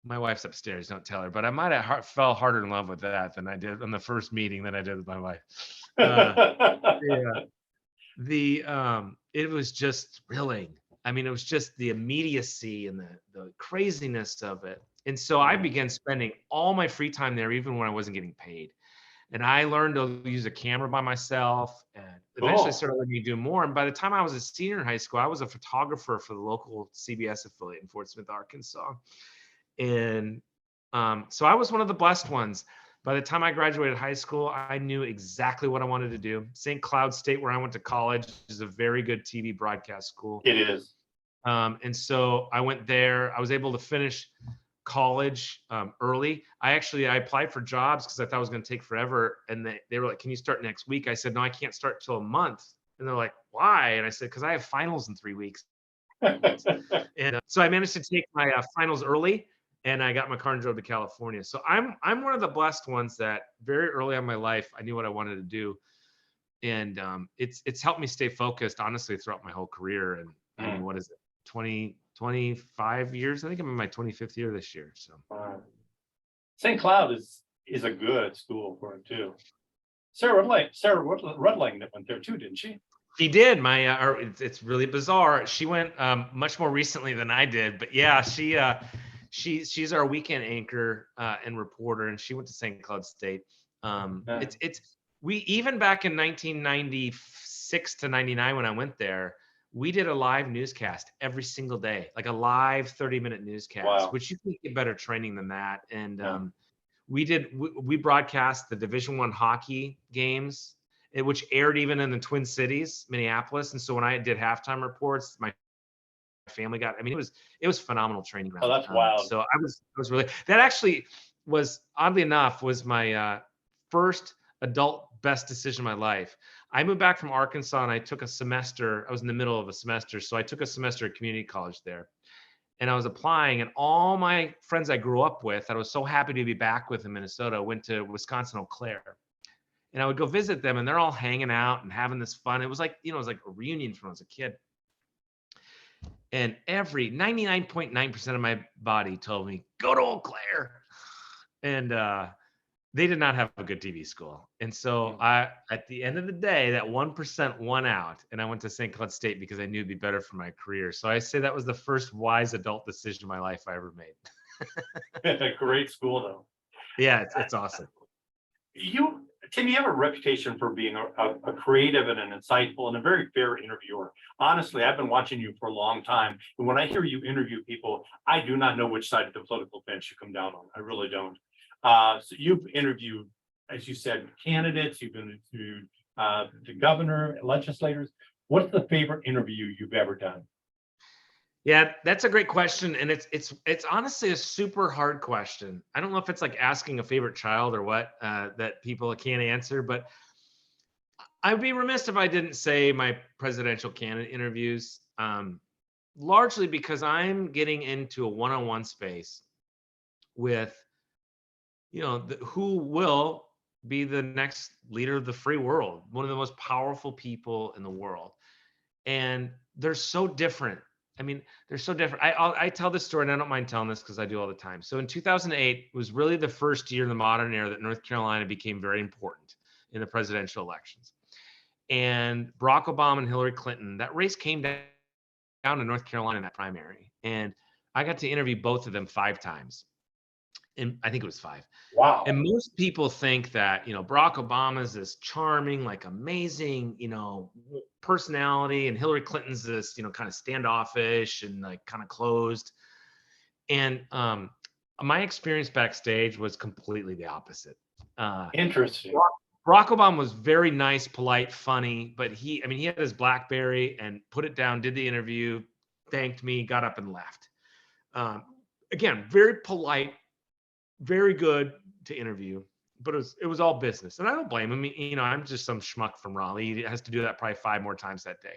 My wife's upstairs, don't tell her, but I might have fell harder in love with that than I did on the first meeting than I did with my wife. Uh, yeah. It was just thrilling. I mean, it was just the immediacy and the craziness of it. And so I began spending all my free time there, even when I wasn't getting paid. And I learned to use a camera by myself, and eventually I Cool. started letting me do more. And by the time I was a senior in high school, I was a photographer for the local CBS affiliate in Fort Smith, Arkansas. And so I was one of the blessed ones. By the time I graduated high school, I knew exactly what I wanted to do. St. Cloud State, where I went to college, is a very good TV broadcast school. It is. And so I went there. I was able to finish college early. I applied for jobs because I thought it was going to take forever. And they were like, "Can you start next week?" I said, "No, I can't start till a month." And they're like, "Why?" And I said, "Because I have finals in 3 weeks." And so I managed to take my finals early, and I got my car and drove to California. So I'm one of the blessed ones that very early in my life I knew what I wanted to do, and it's helped me stay focused honestly throughout my whole career. And I mean, what is it, 25 years? I think I'm in my 25th year this year. So St. Cloud is a good school for it too. Sarah Rudling that went there too, didn't she? She did. It's really bizarre. She went much more recently than I did, but yeah, she's our weekend anchor and reporter, and she went to St. Cloud State. We even back in 1996 to 99 when I went there, we did a live newscast every single day, like a live 30-minute newscast. Wow. Which you can get better training than that. And we broadcast the Division I hockey games, which aired even in the Twin Cities, Minneapolis. And so when I did halftime reports, my family got, I mean, it was phenomenal training ground. Oh, that's wild. So I was really, that actually was, oddly enough, was my first adult best decision in my life. I moved back from Arkansas and I took a semester. I was in the middle of a semester. So I took a semester at community college there. And I was applying, and all my friends I grew up with, that I was so happy to be back with in Minnesota, went to Wisconsin, Eau Claire. And I would go visit them, and they're all hanging out and having this fun. It was like, it was like a reunion from when I was a kid. And every 99.9% of my body told me, go to Eau Claire. And they did not have a good TV school. And so at the end of the day, that 1% won out, and I went to St. Cloud State because I knew it'd be better for my career. So I say that was the first wise adult decision in my life I ever made. A great school though. Yeah, it's awesome. Tim, you have a reputation for being a creative and an insightful and a very fair interviewer. Honestly, I've been watching you for a long time. And when I hear you interview people, I do not know which side of the political fence you come down on. I really don't. So you've interviewed, as you said, candidates, you've interviewed the governor, legislators. What's the favorite interview you've ever done? Yeah, that's a great question. And it's honestly a super hard question. I don't know if it's like asking a favorite child or what, that people can't answer, but I'd be remiss if I didn't say my presidential candidate interviews, largely because I'm getting into a one-on-one space with, who will be the next leader of the free world, one of the most powerful people in the world. And they're so different. I mean, they're so different. I tell this story, and I don't mind telling this because I do all the time. So in 2008 was really the first year in the modern era that North Carolina became very important in the presidential elections. And Barack Obama and Hillary Clinton, that race came down to North Carolina in that primary. And I got to interview both of them 5 times. And I think it was 5. Wow. And most people think that, Barack Obama is this charming, like amazing, personality, and Hillary Clinton's this, kind of standoffish and like kind of closed. And my experience backstage was completely the opposite. Interesting. Barack Obama was very nice, polite, funny, but he had his BlackBerry and put it down, did the interview, thanked me, got up and left. Again, very polite, very good to interview, but it was all business. And I don't blame him. I'm just some schmuck from Raleigh. He has to do that probably 5 more times that day.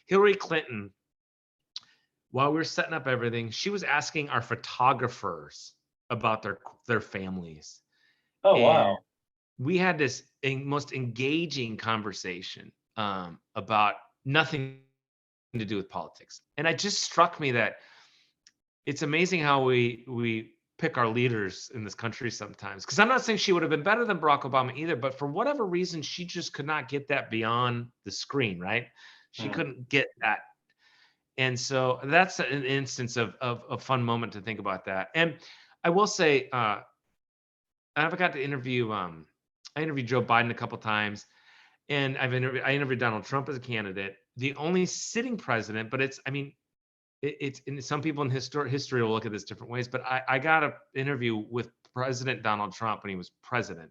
Hillary Clinton, while we were setting up everything, she was asking our photographers about their families. Oh, and wow. We had this most engaging conversation about nothing to do with politics. And it just struck me that it's amazing how we pick our leaders in this country sometimes. Because I'm not saying she would have been better than Barack Obama either, but for whatever reason, she just could not get that beyond the screen, right? She Mm. couldn't get that. And so that's an instance of a fun moment to think about that. And I will say, I've got to interview, I interviewed Joe Biden a couple times, and I interviewed Donald Trump as a candidate, the only sitting president, but it's, I mean, it's, and some people in history will look at this different ways, but I got an interview with President Donald Trump when he was president.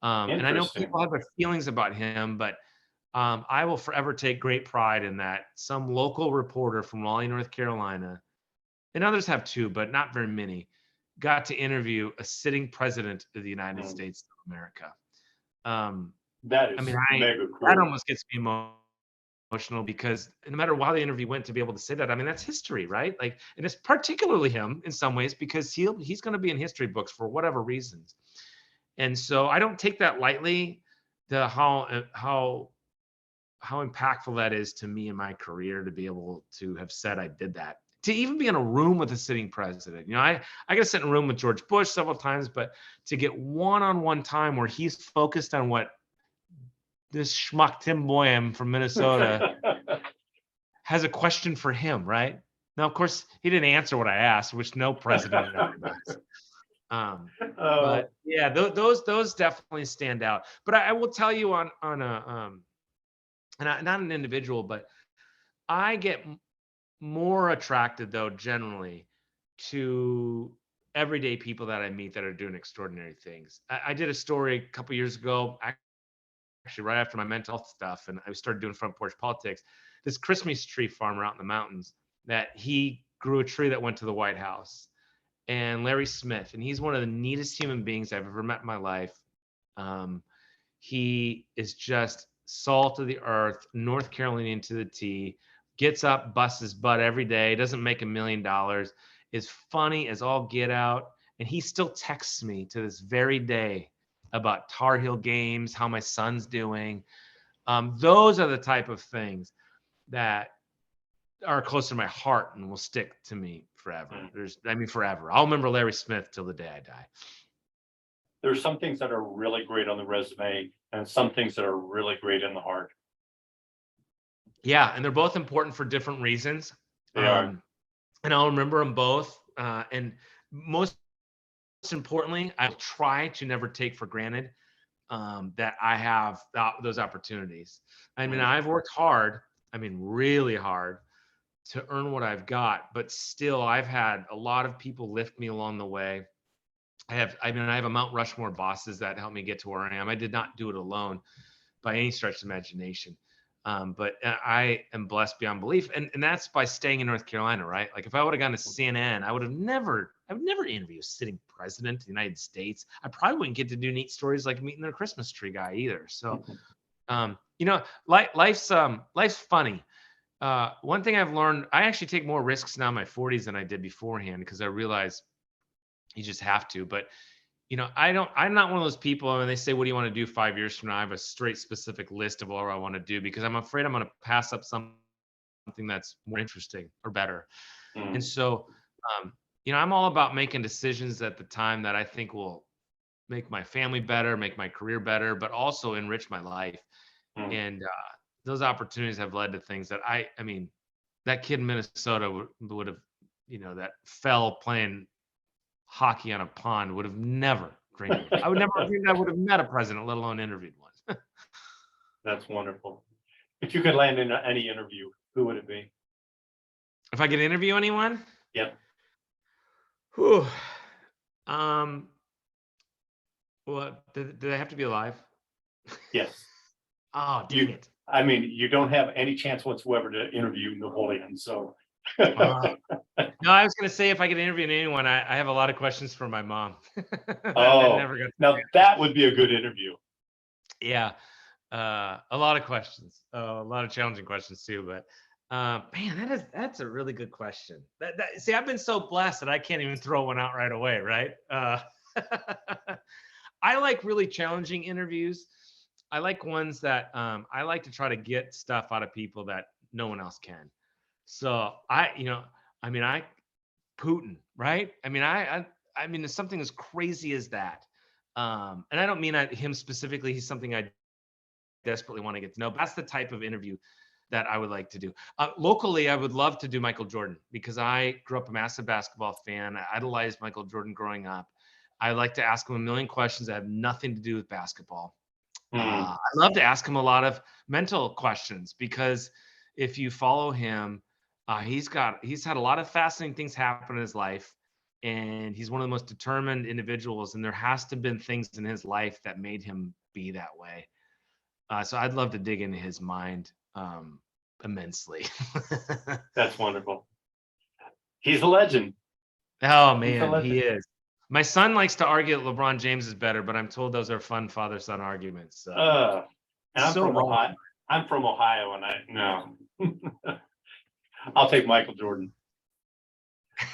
And I know Interesting. people have their feelings about him, but I will forever take great pride in that some local reporter from Raleigh, North Carolina, and others have too, but not very many, got to interview a sitting president of the United Mm. States of America. Um, That I mean, is mega that cool. almost gets me emotional because no matter how the interview went, to be able to say that, I mean, that's history, right? Like, and it's particularly him in some ways because he's going to be in history books for whatever reasons. And so I don't take that lightly. The how impactful that is to me in my career to be able to have said I did that. To even be in a room with a sitting president. You know, I got to sit in a room with George Bush several times, but to get one-on-one time where he's focused on what this schmuck Tim Boyum from Minnesota has a question for him, right? Now, of course, he didn't answer what I asked, which no president ever does. Oh, But yeah, those definitely stand out. But I will tell you on a and not an individual, but I get more attracted though generally to everyday people that I meet that are doing extraordinary things. I did a story a couple years ago, actually right after my mental health stuff, and I started doing front porch politics. This Christmas tree farmer out in the mountains that he grew a tree that went to the White House, and Larry Smith, and he's one of the neatest human beings I've ever met in my life. He is just salt of the earth, North Carolinian to the T, gets up, busts his butt every day, doesn't make $1 million, is funny as all get out. And he still texts me to this very day about Tar Heel games, how my son's doing. Those are the type of things that are close to my heart and will stick to me forever. Forever. I'll remember Larry Smith till the day I die. there's some things that are really great on the resume and some things that are really great in the heart. Yeah, and they're both important for different reasons. They are. And I'll remember them both. And most importantly, I'll try to never take for granted that I have those opportunities. I mean, I've worked hard, really hard to earn what I've got, but still I've had a lot of people lift me along the way. I have a Mount Rushmore bosses that helped me get to where I am. I did not do it alone by any stretch of imagination. But I am blessed beyond belief. And that's by staying in North Carolina, right? Like if I would have gone to CNN, I would never interview a sitting president of the United States. I probably wouldn't get to do neat stories like meeting their Christmas tree guy either. So, life's funny. One thing I've learned, I actually take more risks now in my 40s than I did beforehand because I realize you just have to. But I'm not one of those people when they say, what do you want to do 5 years from now? I have a straight specific list of what I want to do because I'm afraid I'm going to pass up something that's more interesting or better. And so, I'm all about making decisions at the time that I think will make my family better, make my career better, but also enrich my life. And those opportunities have led to things that that kid in Minnesota would have, that fell playing hockey on a pond would have never dreamed of. I would never have dreamed I would have met a president, let alone interviewed one. That's wonderful. If you could land in any interview, who would it be? If I could interview anyone? Yep. Whew. Well, do they have to be alive? Yes. Oh, dang it. You don't have any chance whatsoever to interview Napoleon. So. No, I was going to say if I could interview anyone, I have a lot of questions for my mom. Now that would be a good interview. Yeah, a lot of questions, a lot of challenging questions too. But man, that's a really good question. See, I've been so blessed that I can't even throw one out right away, right? I like really challenging interviews. I like ones that I like to try to get stuff out of people that no one else can. So Putin, right? I I mean, it's something as crazy as that. And I don't mean him specifically. He's something I desperately want to get to know. But that's the type of interview that I would like to do. Locally, I would love to do Michael Jordan because I grew up a massive basketball fan. I idolized Michael Jordan growing up. I like to ask him a million questions that have nothing to do with basketball. I love to ask him a lot of mental questions because if you follow him, he's had a lot of fascinating things happen in his life, and he's one of the most determined individuals. And there has to have been things in his life that made him be that way. So I'd love to dig into his mind immensely. That's wonderful. He's a legend. Oh He's a man, legend. he is. My son likes to argue that LeBron James is better, but I'm told those are fun father-son arguments. So And I'm so from wrong. Ohio. I'm from Ohio, and no. I'll take Michael Jordan.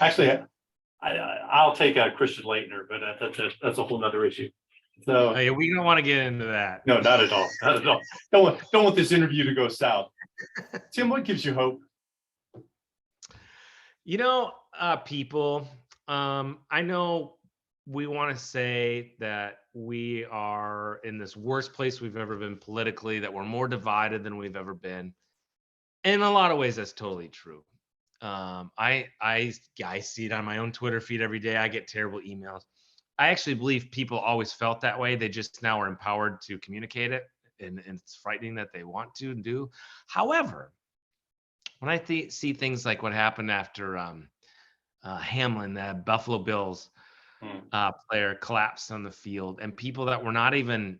Actually, I'll take Christian Laettner, but that's a whole nother issue. So Oh, yeah, we don't want to get into that. no, not at all. Not at all. Don't want this interview to go south. Tim, what gives you hope? People, I know we want to say that we are in this worst place we've ever been politically, that we're more divided than we've ever been. In a lot of ways, that's totally true. I see it on my own Twitter feed every day. I get terrible emails. I actually believe people always felt that way. They just now are empowered to communicate it, and it's frightening that they want to do. However, when I see things like what happened after Hamlin, the Buffalo Bills player, collapsed on the field, and people that were not even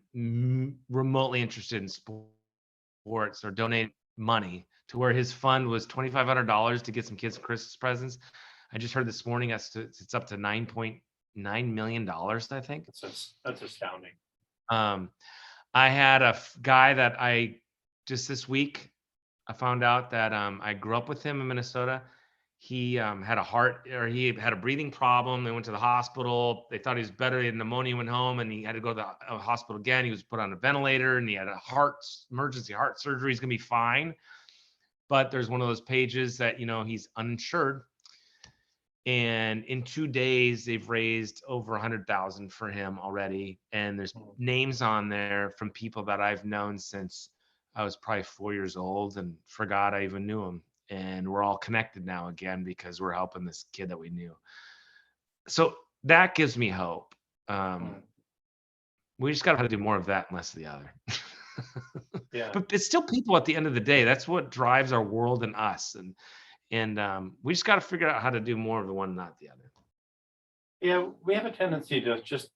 remotely interested in sports or donate money to where his fund was $2,500 to get some kids Christmas presents. I just heard this morning it's up to $9.9 million, I think. That's astounding. I had a guy that just this week, I found out that I grew up with him in Minnesota. He had he had a breathing problem. They went to the hospital. They thought he was better. He had pneumonia, went home, and he had to go to the hospital again. He was put on a ventilator, and he had emergency heart surgery. He's going to be fine. But there's one of those pages that, he's uninsured. And in 2 days, they've raised over 100,000 for him already. And there's names on there from people that I've known since I was probably 4 years old and forgot I even knew him. And we're all connected now again because we're helping this kid that we knew. So that gives me hope. We just got to do more of that and less of the other. Yeah. But it's still people at the end of the day. That's what drives our world and us. And we just got to figure out how to do more of the one, not the other. Yeah, we have a tendency to just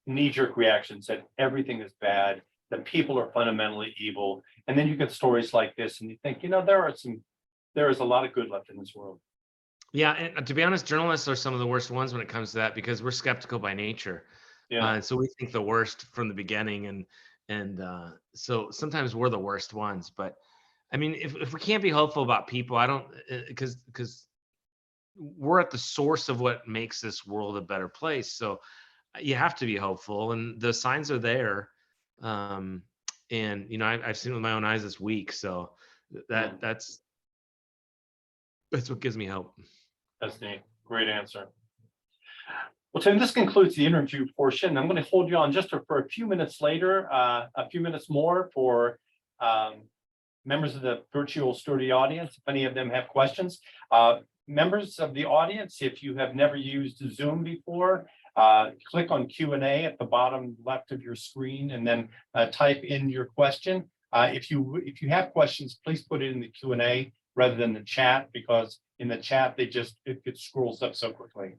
knee-jerk reactions that everything is bad, that people are fundamentally evil, and then you get stories like this, and you think, there is a lot of good left in this world. Yeah, and to be honest, journalists are some of the worst ones when it comes to that because we're skeptical by nature. Yeah. So we think the worst from the beginning, and so sometimes we're the worst ones. But I mean, if we can't be hopeful about people, I don't, because we're at the source of what makes this world a better place. So you have to be hopeful, and the signs are there. And I've seen it with my own eyes this week. So that's what gives me hope. That's neat. Great answer. Well, Tim, this concludes the interview portion. I'm going to hold you on just for a few minutes later, a few minutes more for members of the virtual studio audience, if any of them have questions. Members of the audience, if you have never used Zoom before, click on Q&A at the bottom left of your screen and then type in your question. If you have questions, please put it in the Q&A rather than the chat, because in the chat it scrolls up so quickly.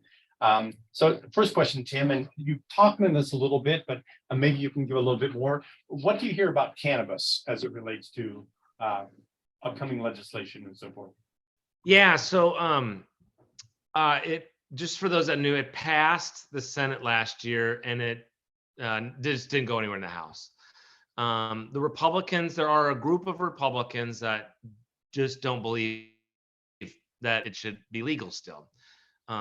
So first question, Tim, and you've talked on this a little bit, but maybe you can give a little bit more. What do you hear about cannabis as it relates to upcoming legislation and so forth? Yeah, so it, just for those that knew, it passed the Senate last year, and it just didn't go anywhere in the House. The Republicans, there are a group of Republicans that just don't believe that it should be legal still.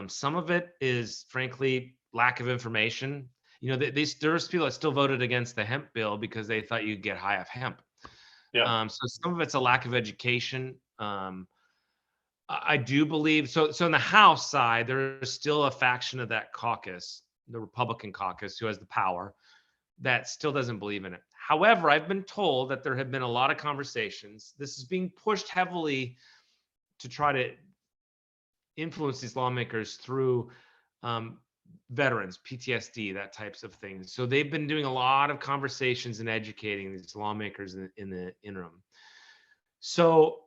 Some of it is, frankly, lack of information. There's people that still voted against the hemp bill because they thought you'd get high off hemp. Yeah. So some of it's a lack of education. I do believe so. So in the House side, there's still a faction of that caucus, the Republican caucus, who has the power, that still doesn't believe in it. However, I've been told that there have been a lot of conversations. This is being pushed heavily to try to influence these lawmakers through um, veterans, PTSD, that types of things. So they've been doing a lot of conversations and educating these lawmakers in the interim. So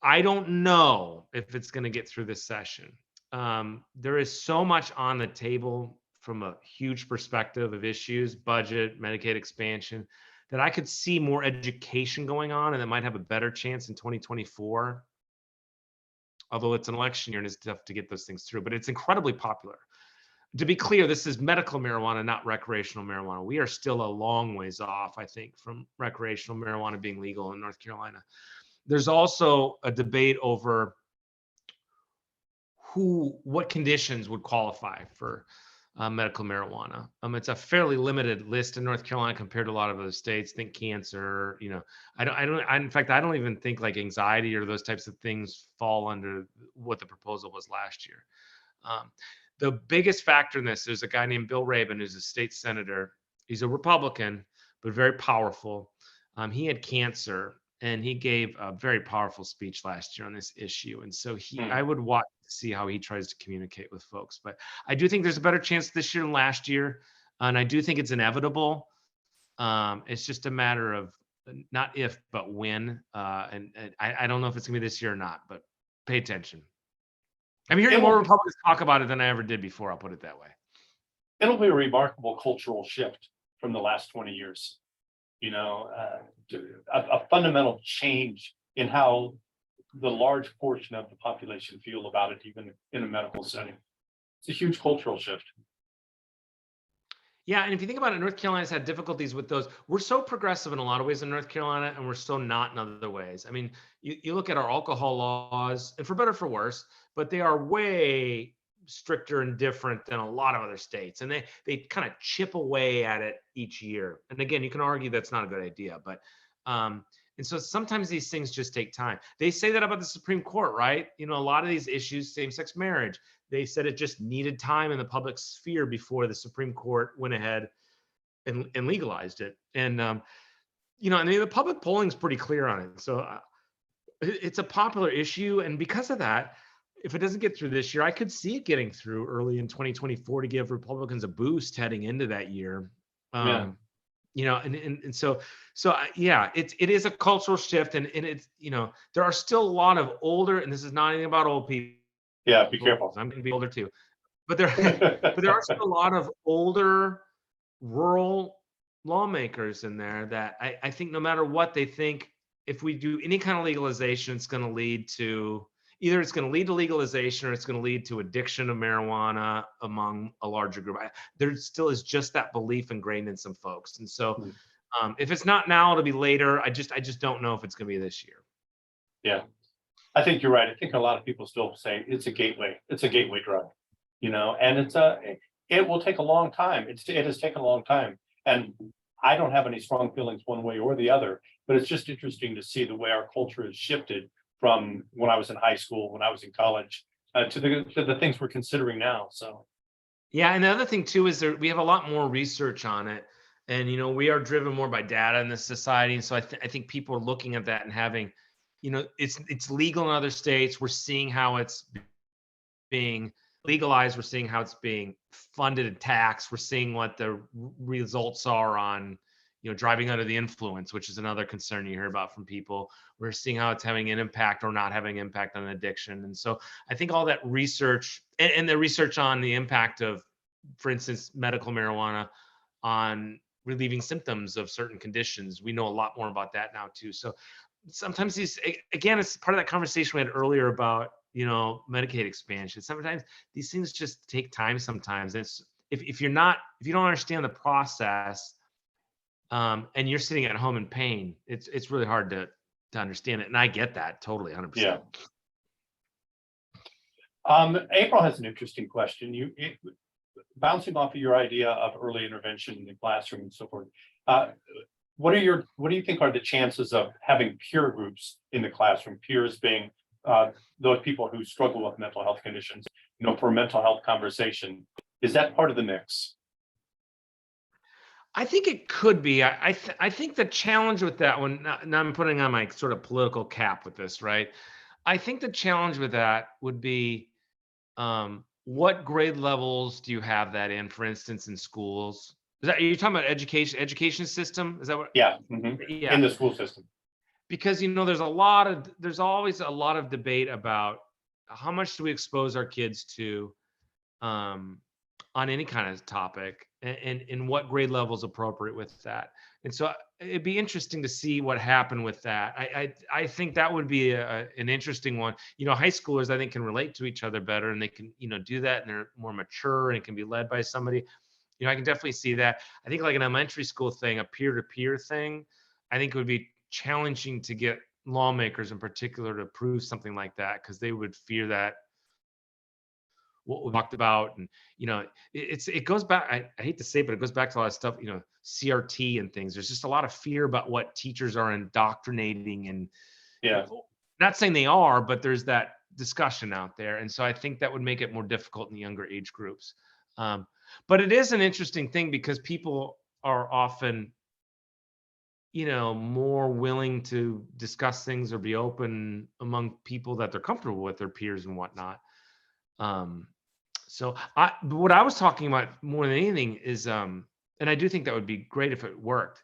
I don't know if it's going to get through this session. There is so much on the table from a huge perspective of issues, budget, Medicaid expansion, that I could see more education going on, and it might have a better chance in 2024. Although it's an election year and it's tough to get those things through, but it's incredibly popular. To be clear, this is medical marijuana, not recreational marijuana. We are still a long ways off, I think, from recreational marijuana being legal in North Carolina. There's also a debate over what conditions would qualify for medical marijuana. It's a fairly limited list in North Carolina compared to a lot of other states. Think cancer, in fact, I don't even think like anxiety or those types of things fall under what the proposal was last year. The biggest factor in this, there's a guy named Bill Rabin, who's a state senator. He's a Republican, but very powerful. He had cancer, and he gave a very powerful speech last year on this issue. And so I would watch to see how he tries to communicate with folks. But I do think there's a better chance this year than last year. And I do think it's inevitable. It's just a matter of not if, but when. And I don't know if it's going to be this year or not, but pay attention. I'm hearing more Republicans talk about it than I ever did before. I'll put it that way. It'll be a remarkable cultural shift from the last 20 years. A fundamental change in how the large portion of the population feel about it, even in a medical setting. It's a huge cultural shift. Yeah, and if you think about it, North Carolina's had difficulties with those. We're so progressive in a lot of ways in North Carolina, and we're so not in other ways. I mean, you look at our alcohol laws, and for better or for worse, but they are way stricter and different than a lot of other states, and they kind of chip away at it each year. And again, you can argue that's not a good idea, but and so sometimes these things just take time. They say that about the Supreme Court, right? A lot of these issues, same-sex marriage, they said it just needed time in the public sphere before the Supreme Court went ahead and legalized it. And and the public polling is pretty clear on it. So it's a popular issue, and because of that, if it doesn't get through this year, I could see it getting through early in 2024 to give Republicans a boost heading into that year. So yeah, it is a cultural shift, and it's there are still a lot of older, and this is not anything about old people. Yeah, be careful. I'm going to be older too, but there are still a lot of older rural lawmakers in there that I think no matter what they think, if we do any kind of legalization, it's going to lead to either legalization or it's going to lead to addiction of marijuana among a larger group. There still is just that belief ingrained in some folks. And so if it's not now, it'll be later. I just don't know if it's going to be this year. Yeah, I think you're right. I think a lot of people still say it's a gateway. It's a gateway drug, and it will take a long time. It has taken a long time. And I don't have any strong feelings one way or the other, but it's just interesting to see the way our culture has shifted from when I was in high school, when I was in college, to the things we're considering now. So, yeah, and the other thing too is we have a lot more research on it, and we are driven more by data in this society. And so I think people are looking at that and having, it's legal in other states. We're seeing how it's being legalized. We're seeing how it's being funded and taxed. We're seeing what the results are on driving under the influence, which is another concern you hear about from people. We're seeing how it's having an impact or not having impact on addiction. And so I think all that research and the research on the impact of, for instance, medical marijuana on relieving symptoms of certain conditions, we know a lot more about that now too. So sometimes again, it's part of that conversation we had earlier about, Medicaid expansion. Sometimes these things just take time sometimes. It's if you don't understand the process, and you're sitting at home in pain, it's really hard to understand it. And I get that totally 100%. Yeah. April has an interesting question. Bouncing off of your idea of early intervention in the classroom and so forth. What do you think are the chances of having peer groups in the classroom? Peers being those people who struggle with mental health conditions, for a mental health conversation. Is that part of the mix? I think it could be. I think the challenge with that one, now I'm putting on my sort of political cap with this, right? I think the challenge with that would be, what grade levels do you have that in, for instance, in schools? You're talking about education system? Is that what? Yeah. Yeah. In the school system. Because there's always a lot of debate about how much do we expose our kids to, on any kind of topic, and what grade level is appropriate with that. And so it'd be interesting to see what happened with that. I think that would be an interesting one. High schoolers, I think, can relate to each other better, and they can do that, and they're more mature, and it can be led by somebody. I can definitely see that. I think like an elementary school thing, a peer-to-peer thing, I think it would be challenging to get lawmakers in particular to approve something like that, because they would fear that what we talked about. And it goes back, I hate to say it, but it goes back to a lot of stuff, CRT and things. There's just a lot of fear about what teachers are indoctrinating, and Yeah. not saying they are, but there's that discussion out there. And so I think that would make it more difficult in the younger age groups. But it is an interesting thing, because people are often more willing to discuss things or be open among people that they're comfortable with, their peers and whatnot. So what I was talking about more than anything is, and I do think that would be great if it worked,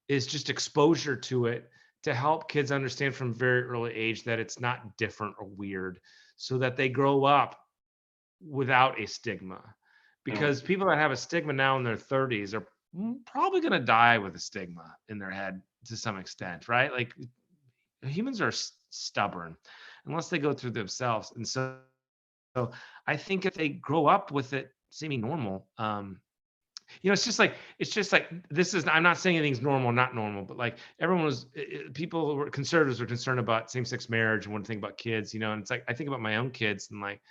is just exposure to it, to help kids understand from very early age that it's not different or weird, so that they grow up without a stigma. Because people that have a stigma now in their 30s are probably going to die with a stigma in their head to some extent, right? Like, humans are stubborn unless they go through themselves. And so I think if they grow up with it seeming normal, it's just like this is. I'm not saying anything's normal, not normal, but like people who were conservatives were concerned about same-sex marriage and want to think about kids, and it's like I think about my own kids, and like,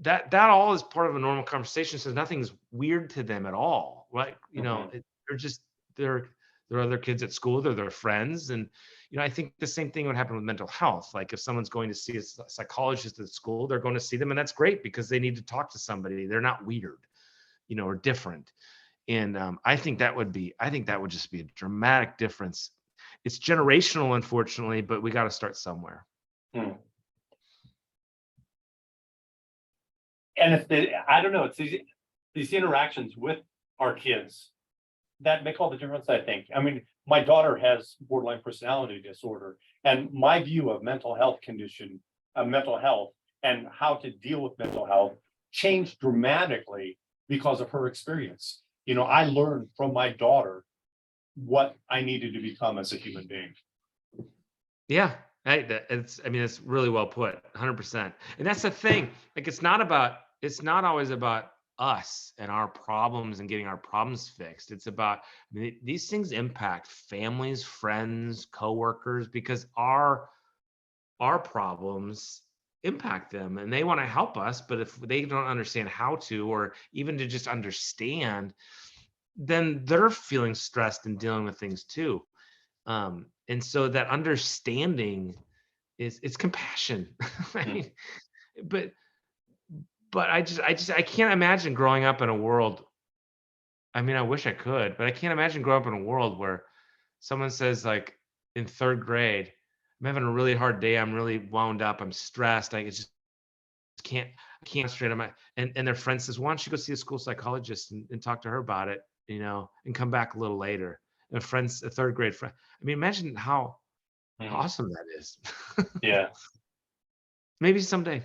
that all is part of a normal conversation. So nothing's weird to them at all, right? They're other kids at school, they're their friends. And I think the same thing would happen with mental health. Like, if someone's going to see a psychologist at school, they're going to see them, and that's great, because they need to talk to somebody. They're not weird, or different. And I think that would just be a dramatic difference. It's generational, unfortunately, but we got to start somewhere. And I don't know, it's these interactions with our kids that make all the difference, I think. I mean, my daughter has borderline personality disorder, and my view of mental health and how to deal with mental health changed dramatically because of her experience. I learned from my daughter what I needed to become as a human being. Yeah. It's really well put, 100%. And that's the thing. Like, it's not always about us and our problems and getting our problems fixed. It's about, these things impact families, friends, coworkers, because our problems impact them, and they want to help us. But if they don't understand how to, or even to just understand, then they're feeling stressed and dealing with things too. And so that understanding it's compassion. Right? But I can't imagine growing up in a world. I mean, I wish I could, but I can't imagine growing up in a world where someone says, like, in third grade, I'm having a really hard day, I'm really wound up, I'm stressed, I just can't straight on my, and their friend says, why don't you go see a school psychologist and talk to her about it, and come back a little later. And a third grade friend. I mean, imagine how awesome that is. Yeah. Maybe someday.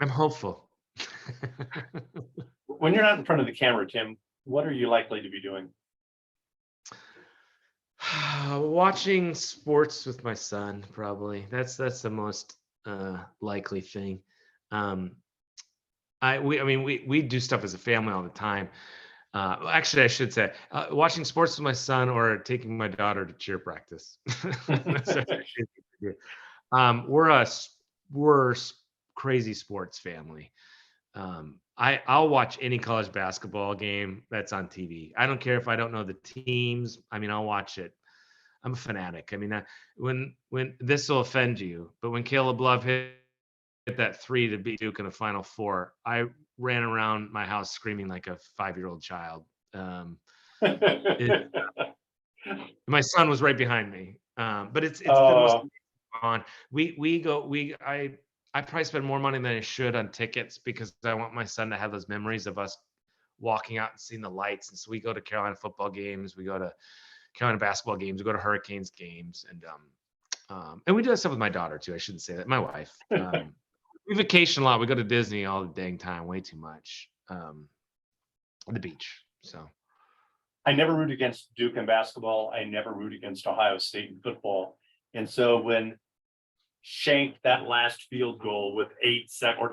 I'm hopeful. When you're not in front of the camera, Tim, what are you likely to be doing? Watching sports with my son, probably. That's the most likely thing. We do stuff as a family all the time. Actually, I should say, watching sports with my son or taking my daughter to cheer practice. That's actually what we do. We're a crazy sports family. I'll watch any college basketball game that's on TV. I don't care if I don't know the teams. I'll watch it. I'm a fanatic. I mean, when this will offend you, but when Caleb Love hit that three to beat Duke in the Final Four, I ran around my house screaming like a 5-year-old child. It, my son was right behind me, but it's the most Oh, on. I probably spend more money than I should on tickets because I want my son to have those memories of us walking out and seeing the lights. And so we go to Carolina football games, we go to Carolina basketball games, we go to Hurricanes games, and we do that stuff with my daughter too. I shouldn't say that. My wife. We vacation a lot. We go to Disney all the dang time, way too much. The beach. So I never root against Duke in basketball. I never root against Ohio State in football. And so when shanked that last field goal with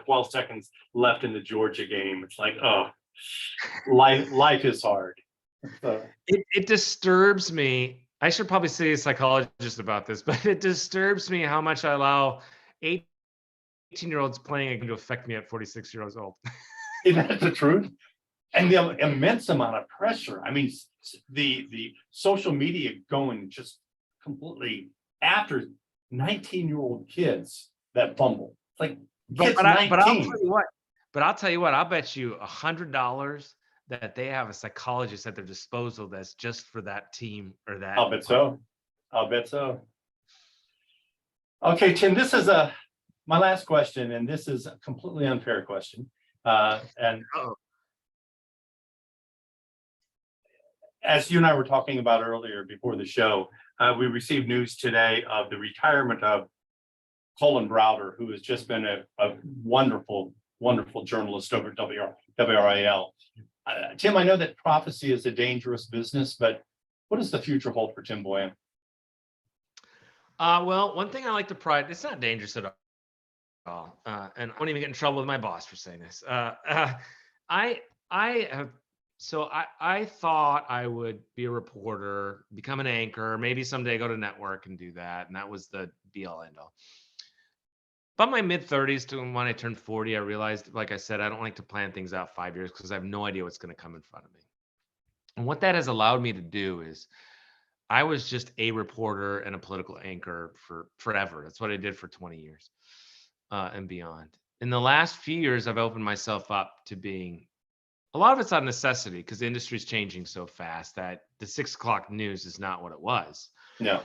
12 seconds left in the Georgia game, it's like, oh, life is hard. So, it disturbs me. I should probably see a psychologist about this, but it disturbs me how much I allow 18-year-olds playing a game to affect me at 46 years old. isn't that the truth? And the immense amount of pressure. I mean, the social media going just completely after 19-year-old kids that fumble. It's like, kids But 19. I'll tell you what, I'll bet you $100 that they have a psychologist at their disposal that's just for that team or that. I'll bet so. I'll bet so. Okay, Tim, this is my last question, and this is a completely unfair question. And Uh-oh. as you and I were talking about earlier before the show, we received news today of the retirement of Colin Browder, who has just been a wonderful, wonderful journalist over at WRAL. Tim, I know that prophecy is a dangerous business, but what does the future hold for Tim Boyum? Well, one thing I like to pride, it's not dangerous at all. And I won't even get in trouble with my boss for saying this. I thought I would be a reporter, become an anchor, maybe someday go to network and do that. And that was the be all end all. But my mid 30s to when I turned 40, I realized, like I said, I don't like to plan things out 5 years because I have no idea what's going to come in front of me. And what that has allowed me to do is I was just a reporter and a political anchor for forever. That's what I did for 20 years and beyond. In the last few years, I've opened myself up to being, a lot of it's on necessity because the industry is changing so fast that the 6 o'clock news is not what it was. No.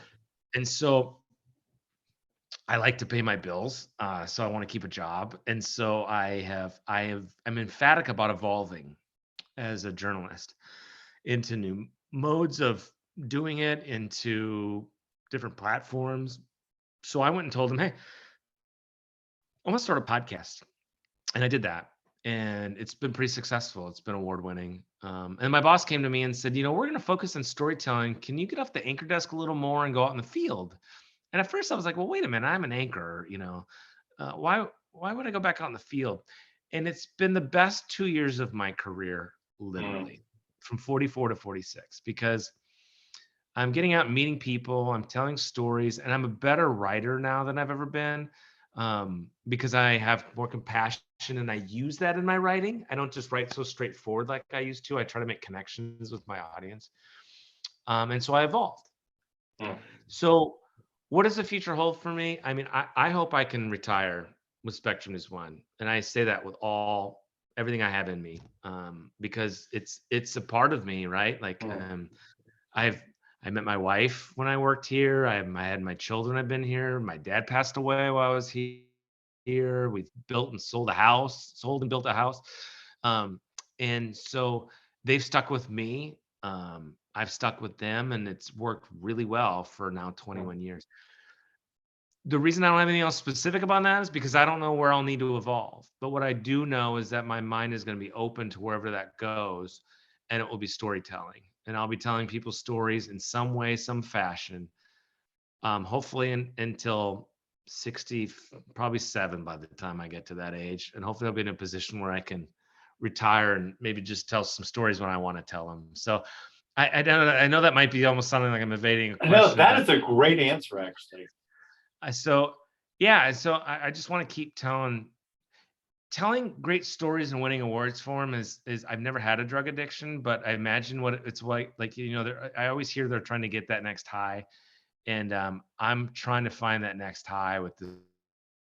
And so I like to pay my bills. So I want to keep a job. And so I'm emphatic about evolving as a journalist into new modes of doing it, into different platforms. So I went and told him, hey, I want to start a podcast. And I did that. And it's been pretty successful. It's been award winning. And my boss came to me and said, we're going to focus on storytelling. Can you get off the anchor desk a little more and go out in the field? And at first I was like, well, wait a minute, I'm an anchor, why would I go back out in the field? And it's been the best 2 years of my career, literally, from 44 to 46, because I'm getting out and meeting people, I'm telling stories, and I'm a better writer now than I've ever been, because I have more compassion and I use that in my writing. I don't just write so straightforward like I used to. I try to make connections with my audience. And so I evolved. So what does the future hold for me? I mean, I hope I can retire with Spectrum News One. And I say that with everything I have in me, because it's a part of me, right? Like, I met my wife when I worked here. I had my children. I've been here. My dad passed away while I was here. We've built and sold and built a house. And so they've stuck with me. I've stuck with them, and it's worked really well for now 21 years. The reason I don't have anything else specific about that is because I don't know where I'll need to evolve. But what I do know is that my mind is going to be open to wherever that goes, and it will be storytelling. And I'll be telling people stories in some way, some fashion, hopefully until 60, probably 7 by the time I get to that age. And hopefully I'll be in a position where I can retire and maybe just tell some stories when I want to tell them. So I know that might be almost sounding like I'm evading a question. No, that is a great answer, actually. So I just want to keep telling great stories and winning awards for them is I've never had a drug addiction, but I imagine what it's like, I always hear they're trying to get that next high. And I'm trying to find that next high with the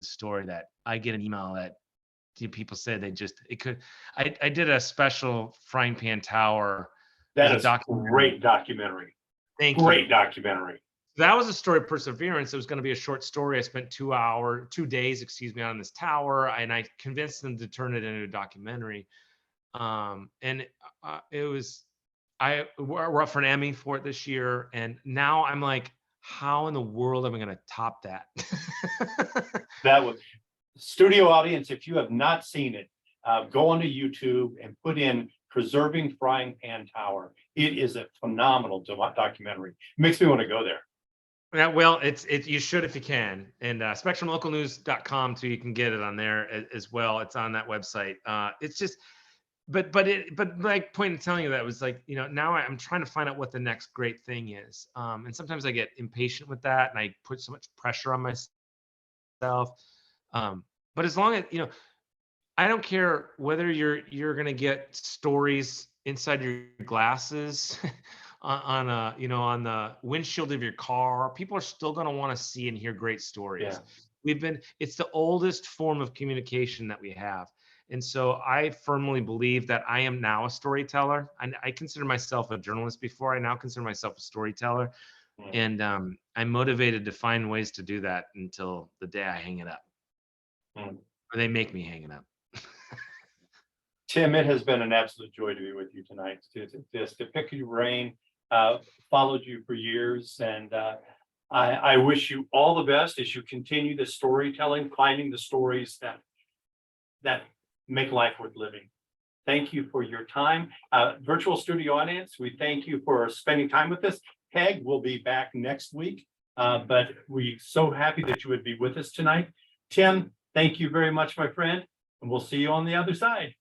story that I get an email that people said I did a special Frying Pan Tower. That as a is documentary. great documentary. Thank Great you. documentary. That was a story of perseverance. It was going to be a short story. I spent 2 days, on this tower, and I convinced them to turn it into a documentary. And it was, we're up for an Emmy for it this year, and now I'm like, how in the world am I going to top that? That was studio audience. If you have not seen it, go onto YouTube and put in "Preserving Frying Pan Tower." It is a phenomenal documentary. It makes me want to go there. Yeah, well, you should if you can, and spectrumlocalnews.com too. You can get it on there as well. It's on that website. It's just, but my point in telling you that was like, now I'm trying to find out what the next great thing is. And sometimes I get impatient with that, and I put so much pressure on myself. But as long as I don't care whether you're gonna get stories inside your glasses. on the windshield of your car, people are still going to want to see and hear great stories. Yeah. It's the oldest form of communication that we have. And so I firmly believe that I am now a storyteller. I consider myself a journalist before. I now consider myself a storyteller. And I'm motivated to find ways to do that until the day I hang it up. Or they make me hang it up. Tim, it has been an absolute joy to be with you tonight. To pick your brain, followed you for years, and I wish you all the best as you continue the storytelling, finding the stories that make life worth living. Thank you for your time. Virtual studio audience, we thank you for spending time with us. Peg will be back next week, but we're so happy that you would be with us tonight. Tim, thank you very much, my friend, and we'll see you on the other side.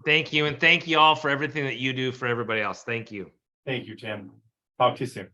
Thank you. And thank you all for everything that you do for everybody else. Thank you. Thank you, Tim. Talk to you soon.